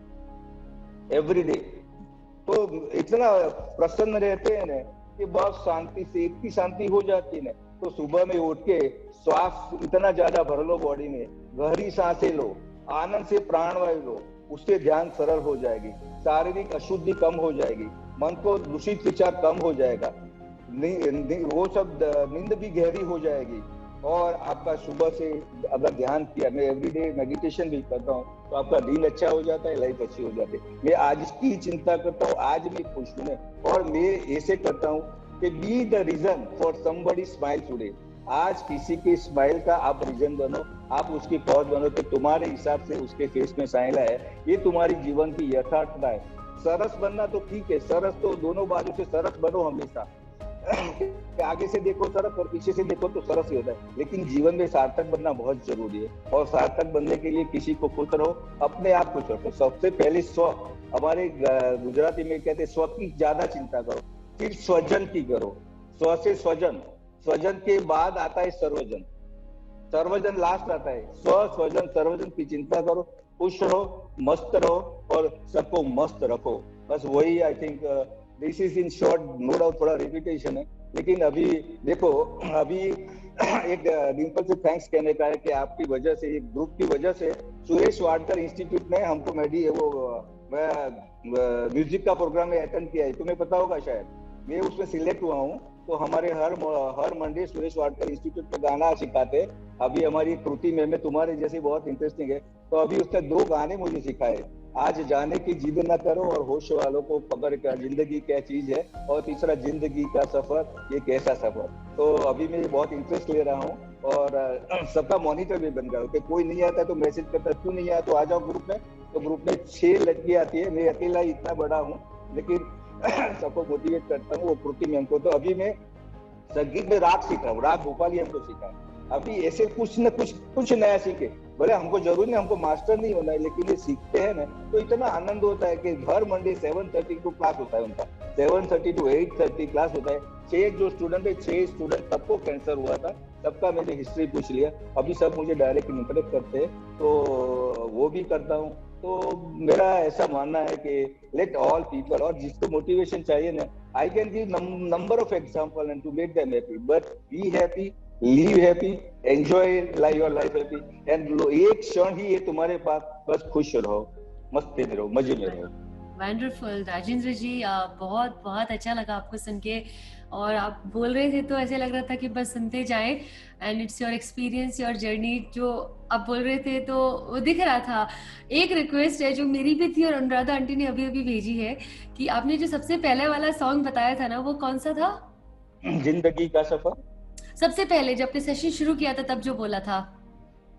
एवरीडे। तो इतना प्रसन्न रहते हैं ना कि बहुत शांति से इतनी शांति हो जाती है ना। तो सुबह में उठ के श्वास इतना ज्यादा भर लो बॉडी में, गहरी सांसें लो, आनंद से प्राणवायु लो, उससे ध्यान सरल हो जाएगी, शारीरिक अशुद्धि कम हो जाएगी, मन को दूषित विचार कम हो जाएगा, वो सब नींद भी गहरी हो जाएगी। और आपका सुबह से अगर ध्यान किया, मैं एवरीडे मेडिटेशन भी करता हूँ, तो आपका दिन अच्छा हो जाता है, लाइफ अच्छी हो जाती है। मैं आज की चिंता करता हूँ, आज भी खुश हूँ। और मैं ऐसे करता हूँ कि be the reason for somebody smile today. आज किसी के स्माइल का आप रीजन बनो, आप उसकी कॉज बनो, तो तुम्हारे हिसाब से उसके फेस में स्माइल है, ये तुम्हारी जीवन की यथार्थता है। सरस बनना तो ठीक है, सरस तो दोनों बाजू से सरस बनो हमेशा। आगे से देखो सरस और पीछे से देखो तो सरस ही होता है, लेकिन जीवन में सार्थक बनना बहुत जरूरी है। और सार्थक बनने के लिए किसी को खुश रहो, अपने आप को छोड़ो। सबसे पहले स्व, हमारे गुजराती में कहते हैं स्व की ज्यादा चिंता करो, फिर स्वजन की करो, स्व से स्वजन, स्वजन के बाद आता है सर्वजन, सर्वजन लास्ट आता है। स्व स्वजन सर्वजन की चिंता करो, खुश रहो, मस्त रहो और सबको मस्त रखो। बस वही I think this is in short, no doubt थोड़ा रिपीटेशन है, लेकिन अभी देखो, अभी एक डिम्पल से थैंक्स कहने का है कि आपकी वजह से, एक ग्रुप की वजह से सुरेश वाडकर इंस्टीट्यूट ने हमको म्यूजिक का प्रोग्राम में अटेंड किया है, तुम्हें पता होगा शायद। मैं उसमें सिलेक्ट हुआ हूँ। तो हमारे हर मंडे सुरेश वाडकर इंस्टीट्यूट में गाना सिखाते। अभी हमारी कृति में तुम्हारे जैसी बहुत इंटरेस्टिंग है, तो अभी उसने 2 गाने मुझे सिखाए, आज जाने की जिद न करो और होश वालों को खबर क्या जिंदगी क्या चीज है, और तीसरा जिंदगी का सफर ये कैसा सफर। तो अभी मैं बहुत इंटरेस्ट ले रहा हूँ और सबका मॉनिटर भी बन गया हूँ कि कोई नहीं आता तो मैसेज करता है, क्यों नहीं आया तो आ जाओ ग्रुप में। तो ग्रुप में 6 लड़की आती है, मैं अकेला ही इतना बड़ा हूँ, लेकिन सबको मोटिवेट करता हूँ। वो कृति में हमको, तो अभी मैं संगीत में राग सीख रहा हूँ, राग भोपाली हमको सीखा है। अभी ऐसे कुछ न कुछ नया सीखे, भले हमको जरूरी नहीं हमको मास्टर नहीं होना है, लेकिन ये सीखते हैं ना तो इतना आनंद होता है कि हर मंडे 7:30 को क्लास होता है उनका, 7:30 to 8:30 क्लास होता है। 6 जो स्टूडेंट है, 6 स्टूडेंट सबको कैंसर हुआ था, सबका मैंने हिस्ट्री पूछ लिया, अभी सब मुझे डायरेक्ट इंटरेक्ट करते हैं, तो वो भी करता हूँ। तो मेरा ऐसा मानना है कि लेट ऑल पीपल, और जिसको मोटिवेशन चाहिए ना, I can give number of example and to make them happy, but be happy, live happy, enjoy your life happy, and एक क्षण ही है तुम्हारे पास, बस खुश रहो, मस्ती में रहो, मजे में रहो। वंडरफुल राजेंद्र जी, बहुत बहुत अच्छा लगा आपको सुन के, और आप बोल रहे थे तो ऐसे लग रहा था कि बस सुनते जाएं। And it's your experience, your journey, जो आप बोल रहे थे तो वो दिख रहा था। एक रिक्वेस्ट है जो मेरी भी थी और अनुराधा आंटी ने अभी अभी भेजी है, कि आपने जो सबसे पहले वाला सॉन्ग बताया था ना, वो कौन सा था? जिंदगी का सफर। सबसे पहले जब आपने सेशन शुरू किया था तब जो बोला था,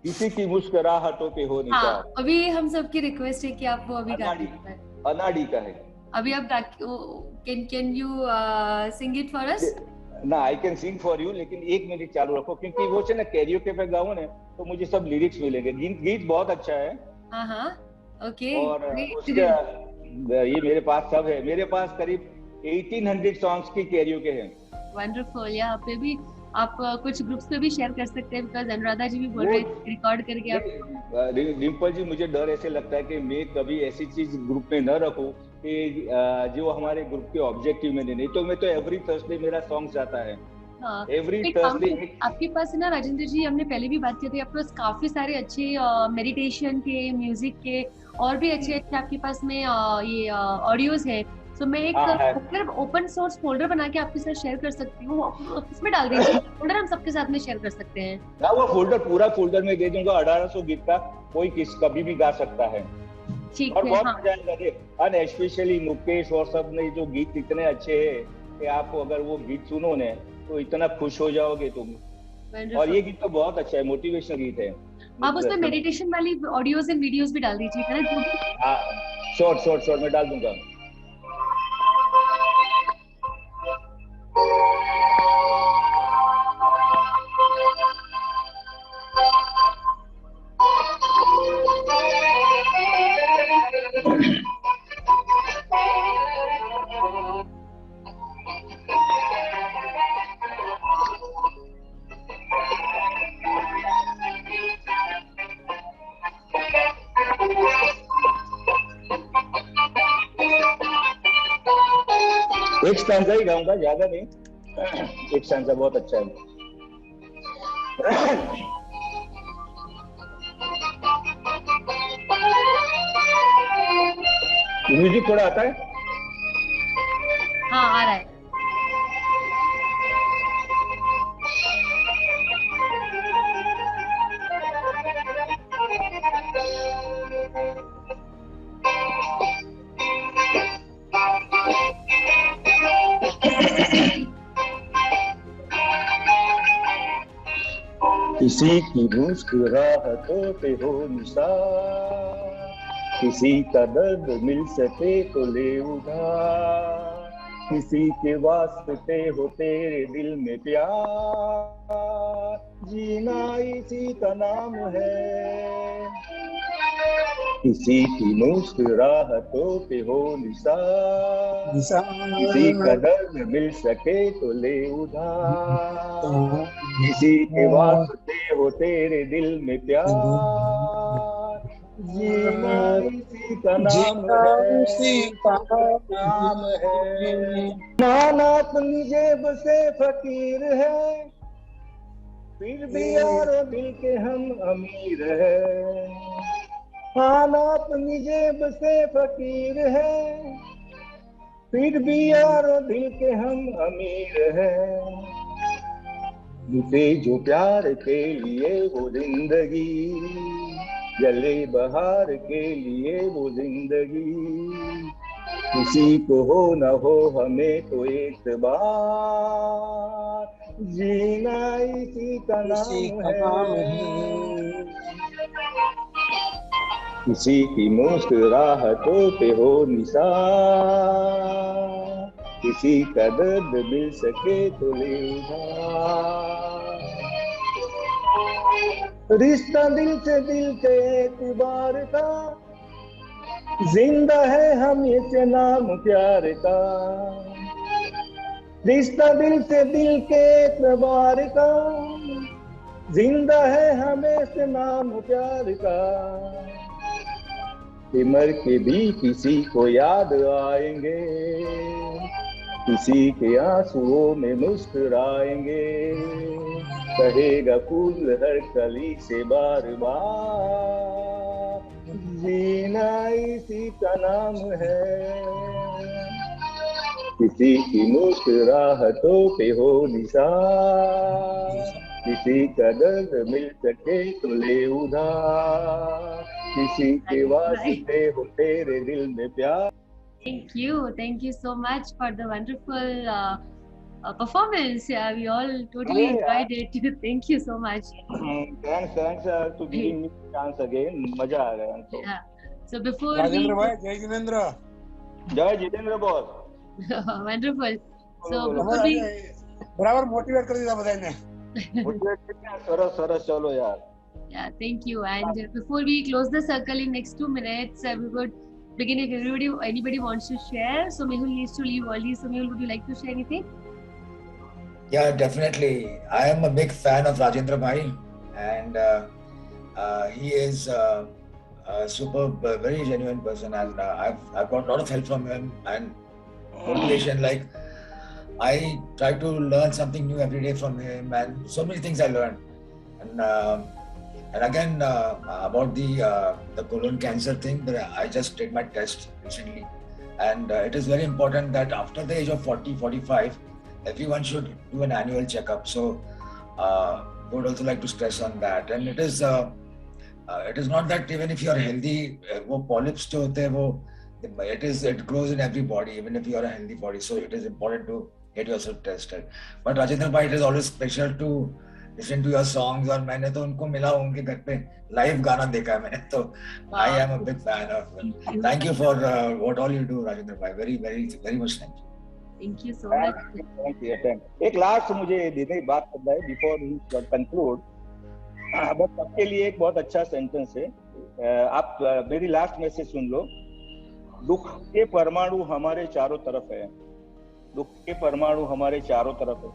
किसी की मुस्कुराहटों पे हो निशान। हाँ, अभी हम सबकी रिक्वेस्ट है कि आप वो अभी अनाड़ी का है। अभी आप can you sing it for us? ना, I can sing for you, लेकिन 1 मिनट चालू रखो, क्योंकि वो ना कैरियोके पे गाऊं ना तो मुझे सब लिरिक्स मिलेंगे। गीत बहुत अच्छा है। हाँ हाँ, ओके। और उसका ये मेरे पास सब है, मेरे पास करीब 1800 सॉन्ग्स की कैरियोके है। वंडरफुल। यहाँ पे भी आप कुछ ग्रुप्स पे भी शेयर कर सकते हैं, बिकॉज़ अनुराधा जी भी बोल रहे हैं रिकॉर्ड करके आप। डिम्पल जी, मुझे डर ऐसे लगता है कि मैं कभी ऐसी चीज ग्रुप में न रखूं कि जो हमारे ग्रुप के ऑब्जेक्टिव में नहीं, तो मैं तो एवरी थर्सडे मेरा सॉन्ग जाता है। एवरी थर्सडे आपके पास ना राजेंद्र जी, हमने पहले भी बात की थी, आपके पास काफी सारे अच्छे मेडिटेशन के, म्यूजिक के और भी अच्छे अच्छे आपके पास में ये ऑडियोज है। तो मैं एक ओपन सोर्स फोल्डर बना के आपके साथ शेयर कर सकती हूँ, उसमें डाल दीजिए फोल्डर, हम सबके साथ में शेयर कर सकते हैं। ना, वो फोल्डर पूरा फोल्डर में दे दूंगा, 1800 गीत का, कोई कभी भी गा सकता है। ठीक और है, बहुत हाँ। मजा आएगा, स्पेशली मुकेश और सब ने जो गीत इतने अच्छे हैं कि आपको अगर वो गीत सुनो ने तो इतना खुश हो जाओगे तुम। और ये गीत तो बहुत अच्छा है, मोटिवेशनल गीत है। आप उसमें मेडिटेशन वाली ऑडियोज एंड वीडियोस भी डाल दीजिए ना, जो भी। हाँ, शॉर्ट में डाल दूंगा। एक स्टैंजा ही गाऊंगा, ज्यादा नहीं। एक स्टैंजा बहुत अच्छा है। म्यूजिक थोड़ा आता है? हाँ, आ रहा है। किसी की मुस्कुराहटों पे हो निशान, किसी का दर्द मिल सके तो ले उधार, किसी के वास्ते हो तेरे दिल में प्यार, जीना इसी का नाम है। किसी की मुस्कुराहटों पे हो निशान, किसी का दर्द मिल सके तो ले उधार, किसी के वास्ते हो तेरे दिल में प्यार, जीना इसी का नाम है। माना अपनी जेब से फकीर है, फिर भी यारो दिल के हम अमीर है। माना अपनी जेब से फकीर है, फिर भी यारो दिल के हम अमीर है। लुटे जो प्यार के लिए वो जिंदगी, जले बहार के लिए वो जिंदगी, किसी को हो न हो हमें तो एक बार, जीना इसी का नाम है। किसी की मुस्कुराहटों पे हो निशान, किसी का दर्द मिल सके तो ले उधार, रिश्ता दिल से दिल के एतबार का, जिंदा है हमें नाम प्यार का। रिश्ता दिल से दिल के एतबार का, जिंदा है हमें नाम प्यार का। मर के भी किसी को याद आएंगे, किसी के आंसुओं में मुस्कुराएंगे, कहेगा फूल हर कली से बार बार, जीना इसी का नाम है। किसी की मुस्कुराहटों पे हो निशान, किसी का दर्द मिल सके तो ले उधार, किसी के वास्ते हो तेरे दिल में प्यार। Thank you so much for the wonderful performance. Yeah, we all totally enjoyed it. Thank you so much. Thanks to giving me the chance again. मजा आ गया हमको। Yeah. So before राजेंद्र भाई, जय जितेंद्र। जय Jitendra boss. Wonderful. So before we बराबर motivate कर दिया बताइए। मोटिवेट किया, सरस चलो यार। Yeah, thank you. And before we close the circle in next 2 minutes, we would begin if anybody wants to share. So Mehul needs to leave early. So Mehul, would you like to share anything? Yeah, definitely. I am a big fan of Rajendra Bhai, and he is a superb, very genuine person, and I've got a lot of help from him and motivation. Like I try to learn something new every day from him, and so many things I learned. And again about the colon cancer thing, I just did my test recently, and it is very important that after the age of 40-45, everyone should do an annual checkup. So would also like to stress on that. And it is not that even if you are healthy, वो polyps जो होते हैं वो it grows in every body, even if you are a healthy body. So it is important to get yourself tested. But Rajendra Bhai, it is always special to listen to your songs, और मैंने तो उनको मिला उनके घर पे live गाना देखा है मैंने, तो I am a big fan of them. Thank you for what all you do, Rajendra bhai. Very, very, very much thank you. Thank you so much. Thank you. एक लास्ट मुझे देने बात करना है बिफोर वी कंक्लूड। बस सबके लिए एक बहुत अच्छा सेंटेंस है, आप मेरी लास्ट मैसेज सुन लो। दुख के परमाणु हमारे चारों तरफ है, दुख के परमाणु हमारे चारों तरफ है।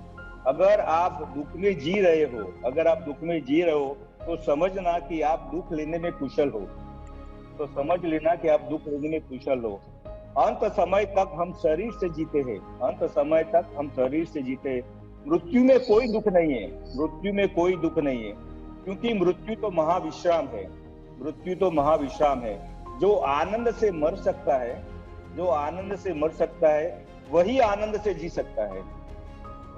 अगर आप दुख में जी रहे हो, अगर आप दुख में जी रहे हो तो समझना कि आप दुख लेने में कुशल हो, तो समझ लेना कि आप दुख लेने में कुशल हो। अंत समय तक हम शरीर से जीते हैं, अंत समय तक हम शरीर से जीते हैं। मृत्यु में कोई दुख नहीं है, मृत्यु में कोई दुख नहीं है, क्योंकि मृत्यु तो महाविश्राम है, मृत्यु तो महाविश्राम है। जो आनंद से मर सकता है, जो आनंद से मर सकता है वही आनंद से जी सकता है,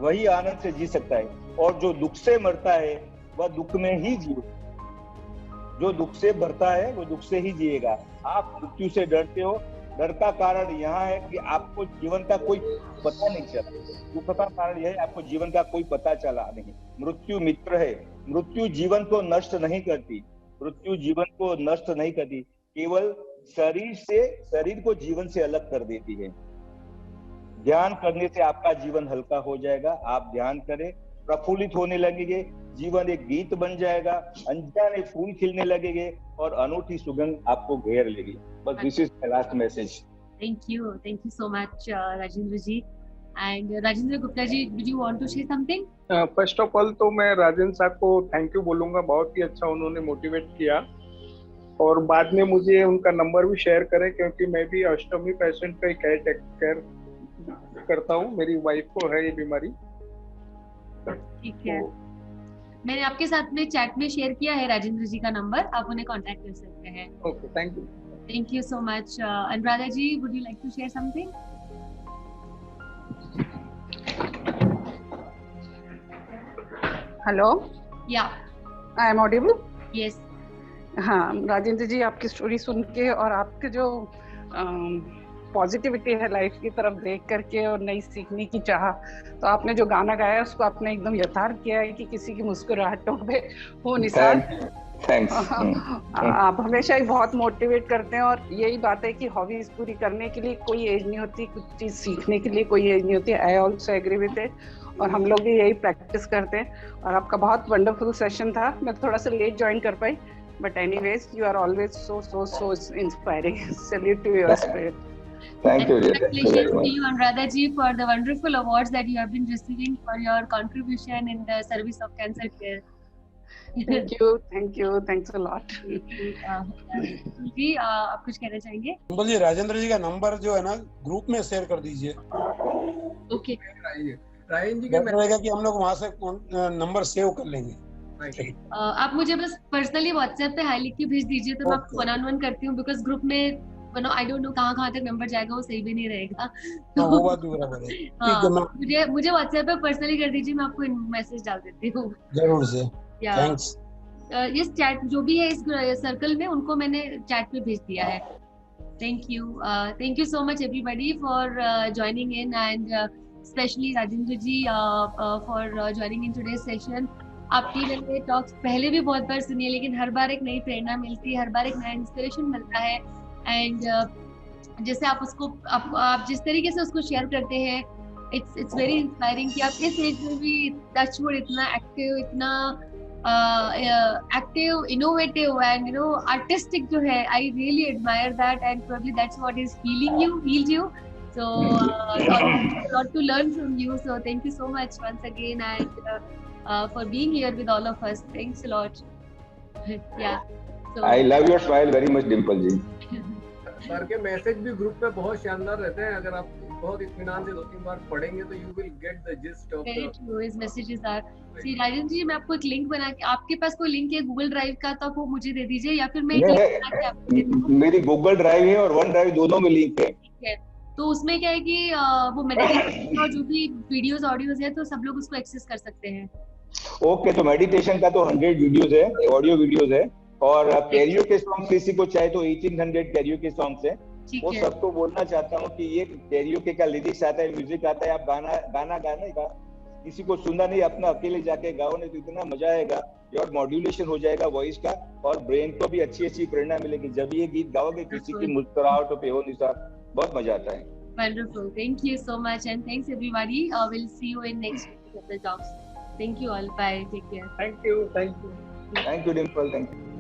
वही आनंद से जी सकता है। और जो दुख से मरता है वह दुख में ही जिएगा, जो दुख से मरता है वो दुख से ही जिएगा। आप मृत्यु से डरते हो, डर का कारण यहाँ है कि आपको जीवन का कोई पता नहीं चला, दुख का कारण यह है आपको जीवन का कोई पता चला नहीं। मृत्यु मित्र है, मृत्यु जीवन को नष्ट नहीं करती, मृत्यु जीवन को नष्ट नहीं करती, केवल शरीर को जीवन से अलग कर देती है। ध्यान करने से आपका जीवन हल्का हो जाएगा। आप ध्यान करें, प्रफुल्लित होने लगेंगे, जीवन एक गीत बन जाएगा, अनजाने फूल खिलने लगेंगे और अनूठी सुगंध आपको घेर लेगी। बस this is my last message. Thank you so much, Rajendra ji. And Rajendra Gupta ji, did you want to say something? First of all तो मैं राजेंद्र साहब को थैंक यू बोलूंगा, बहुत ही अच्छा उन्होंने मोटिवेट किया, और बाद में मुझे उनका नंबर भी शेयर करें, क्योंकि मैं भी अष्टमी पेशेंट का केयर करता हूँ, मेरी वाइफ को है ये बीमारी। ठीक है, मैंने आपके साथ में चैट में शेयर किया है राजेंद्र जी का नंबर, आप उन्हें कांटेक्ट कर सकते हैं। Okay, thank you. Thank you so much. Anuradha ji, would you like to share something? Hello, Yeah. I am audible? Yes. हाँ, राजेंद्र जी, आपकी स्टोरी सुन के और आपके जो पॉजिटिविटी है लाइफ की तरफ देख करके और नई सीखने की चाह, तो आपने जो गाना गाया उसको आपने एकदम यथार्थ किया है कि किसी की मुस्कुराहटों पे हो निसार। थैंक्स। आप हमेशा ही बहुत मोटिवेट करते हैं, और यही बात है कि हॉबीज पूरी करने के लिए कोई एज नहीं होती, कुछ चीज सीखने के लिए कोई एज नहीं होती। I also agree with it, और हम लोग भी यही प्रैक्टिस करते हैं। और आपका बहुत वंडरफुल सेशन था, मैं थोड़ा सा लेट ज्वाइन कर पाई, but anyways you are always so inspiring. Salute to your spirit. Thank you. Congratulations to you, Anuradha ji, for the wonderful awards that you have been receiving for your contribution in the service of cancer care. Thank you, thanks a lot. जी, आप कुछ कहना चाहेंगे? जी, राजेंद्र जी का number जो है ना group में share कर दीजिए। ओके, राजेंद्र जी का रहेगा कि हम लोग वहाँ से नंबर सेव कर लेंगे। आप मुझे बस पर्सनली व्हाट्सएप पे हाई लिख के भेज दीजिए, तो मैं आपको 1-on-1 करती हूँ, बिकॉज ग्रुप में आई डोंट नो कहाँ तक नंबर जाएगा, वो सही भी नहीं रहेगा। तो वो बात भी बराबर है। हाँ, मुझे व्हाट्सएप पे पर्सनली कर दीजिए, मैं आपको मैसेज डाल देती हूँ। जरूर से, थैंक्स। इस चैट जो भी है इस सर्कल में, उनको मैंने चैट पे भेज दिया है। Thank you so much everybody for joining in, and specially Rajendra ji for joining in today's session. आपकी मैंने टॉक्स पहले भी बहुत बार सुनी है, लेकिन हर बार एक नई प्रेरणा मिलती है, हर बार एक नया इंस्पिरेशन मिलता है। एंड जैसे आप उसको आप जिस तरीके से उसको शेयर करते हैं, इट्स वेरी इंस्पायरिंग कि आप इस एज में भी टचवुड इतना एक्टिव, इतना active, innovative and you know artistic जो है, I really admire that, and probably that's what is heeled you so lot to learn from you, so thank you so much once again, and for being here with all of us. Thanks a lot. Yeah, so I love your smile very much, Dimple ji. Sir के message भी group पे बहुत शानदार रहते हैं, अगर आप बहुत इत्मीनान से 2-3 बार पढ़ेंगे तो you will get the gist of very true, his messages are see Rajendra ji, मैं आपको एक लिंक बना के, आपके पास कोई लिंक है गूगल ड्राइव का, तो आप वो मुझे दे दीजिए, या फिर मैं एक लिंक बना के आपको दे दूं। मेरी गूगल ड्राइव है और वन ड्राइव, दोनों में लिंक है। ठीक है, तो उसमें क्या है कि वो मेडिटेशन और जो भी वीडियोस ऑडियोज है, तो सब लोग उसको एक्सेस कर सकते हैं। ओके, तो मेडिटेशन का तो 100 वीडियोस है, ऑडियो वीडियोस है, और कैरियोके सॉन्ग किसी को चाहे तो 1800 कैरियोके सॉन्ग्स है। वो सबको बोलना चाहता हूँ कि ये कैरियोके का लिरिक्स आता है, म्यूजिक आता है, आप गाना गाने का किसी को सुनना नहीं, अपना अकेले जाके गाओ, नहीं तो इतना मजा आएगा और मॉड्यूलेशन हो जाएगा वॉइस का, और ब्रेन को भी अच्छी अच्छी प्रेरणा मिलेगी। जब ये गीत गाओगे किसी की मुस्कुराहट पे हो निसार, बहुत मजा आता है। Wonderful. Thank you so much, and thanks everybody. We'll see you in next week of the talks. Thank you all. Bye. Take care. Thank you. Thank you. Thank you, Dimple. Thank you.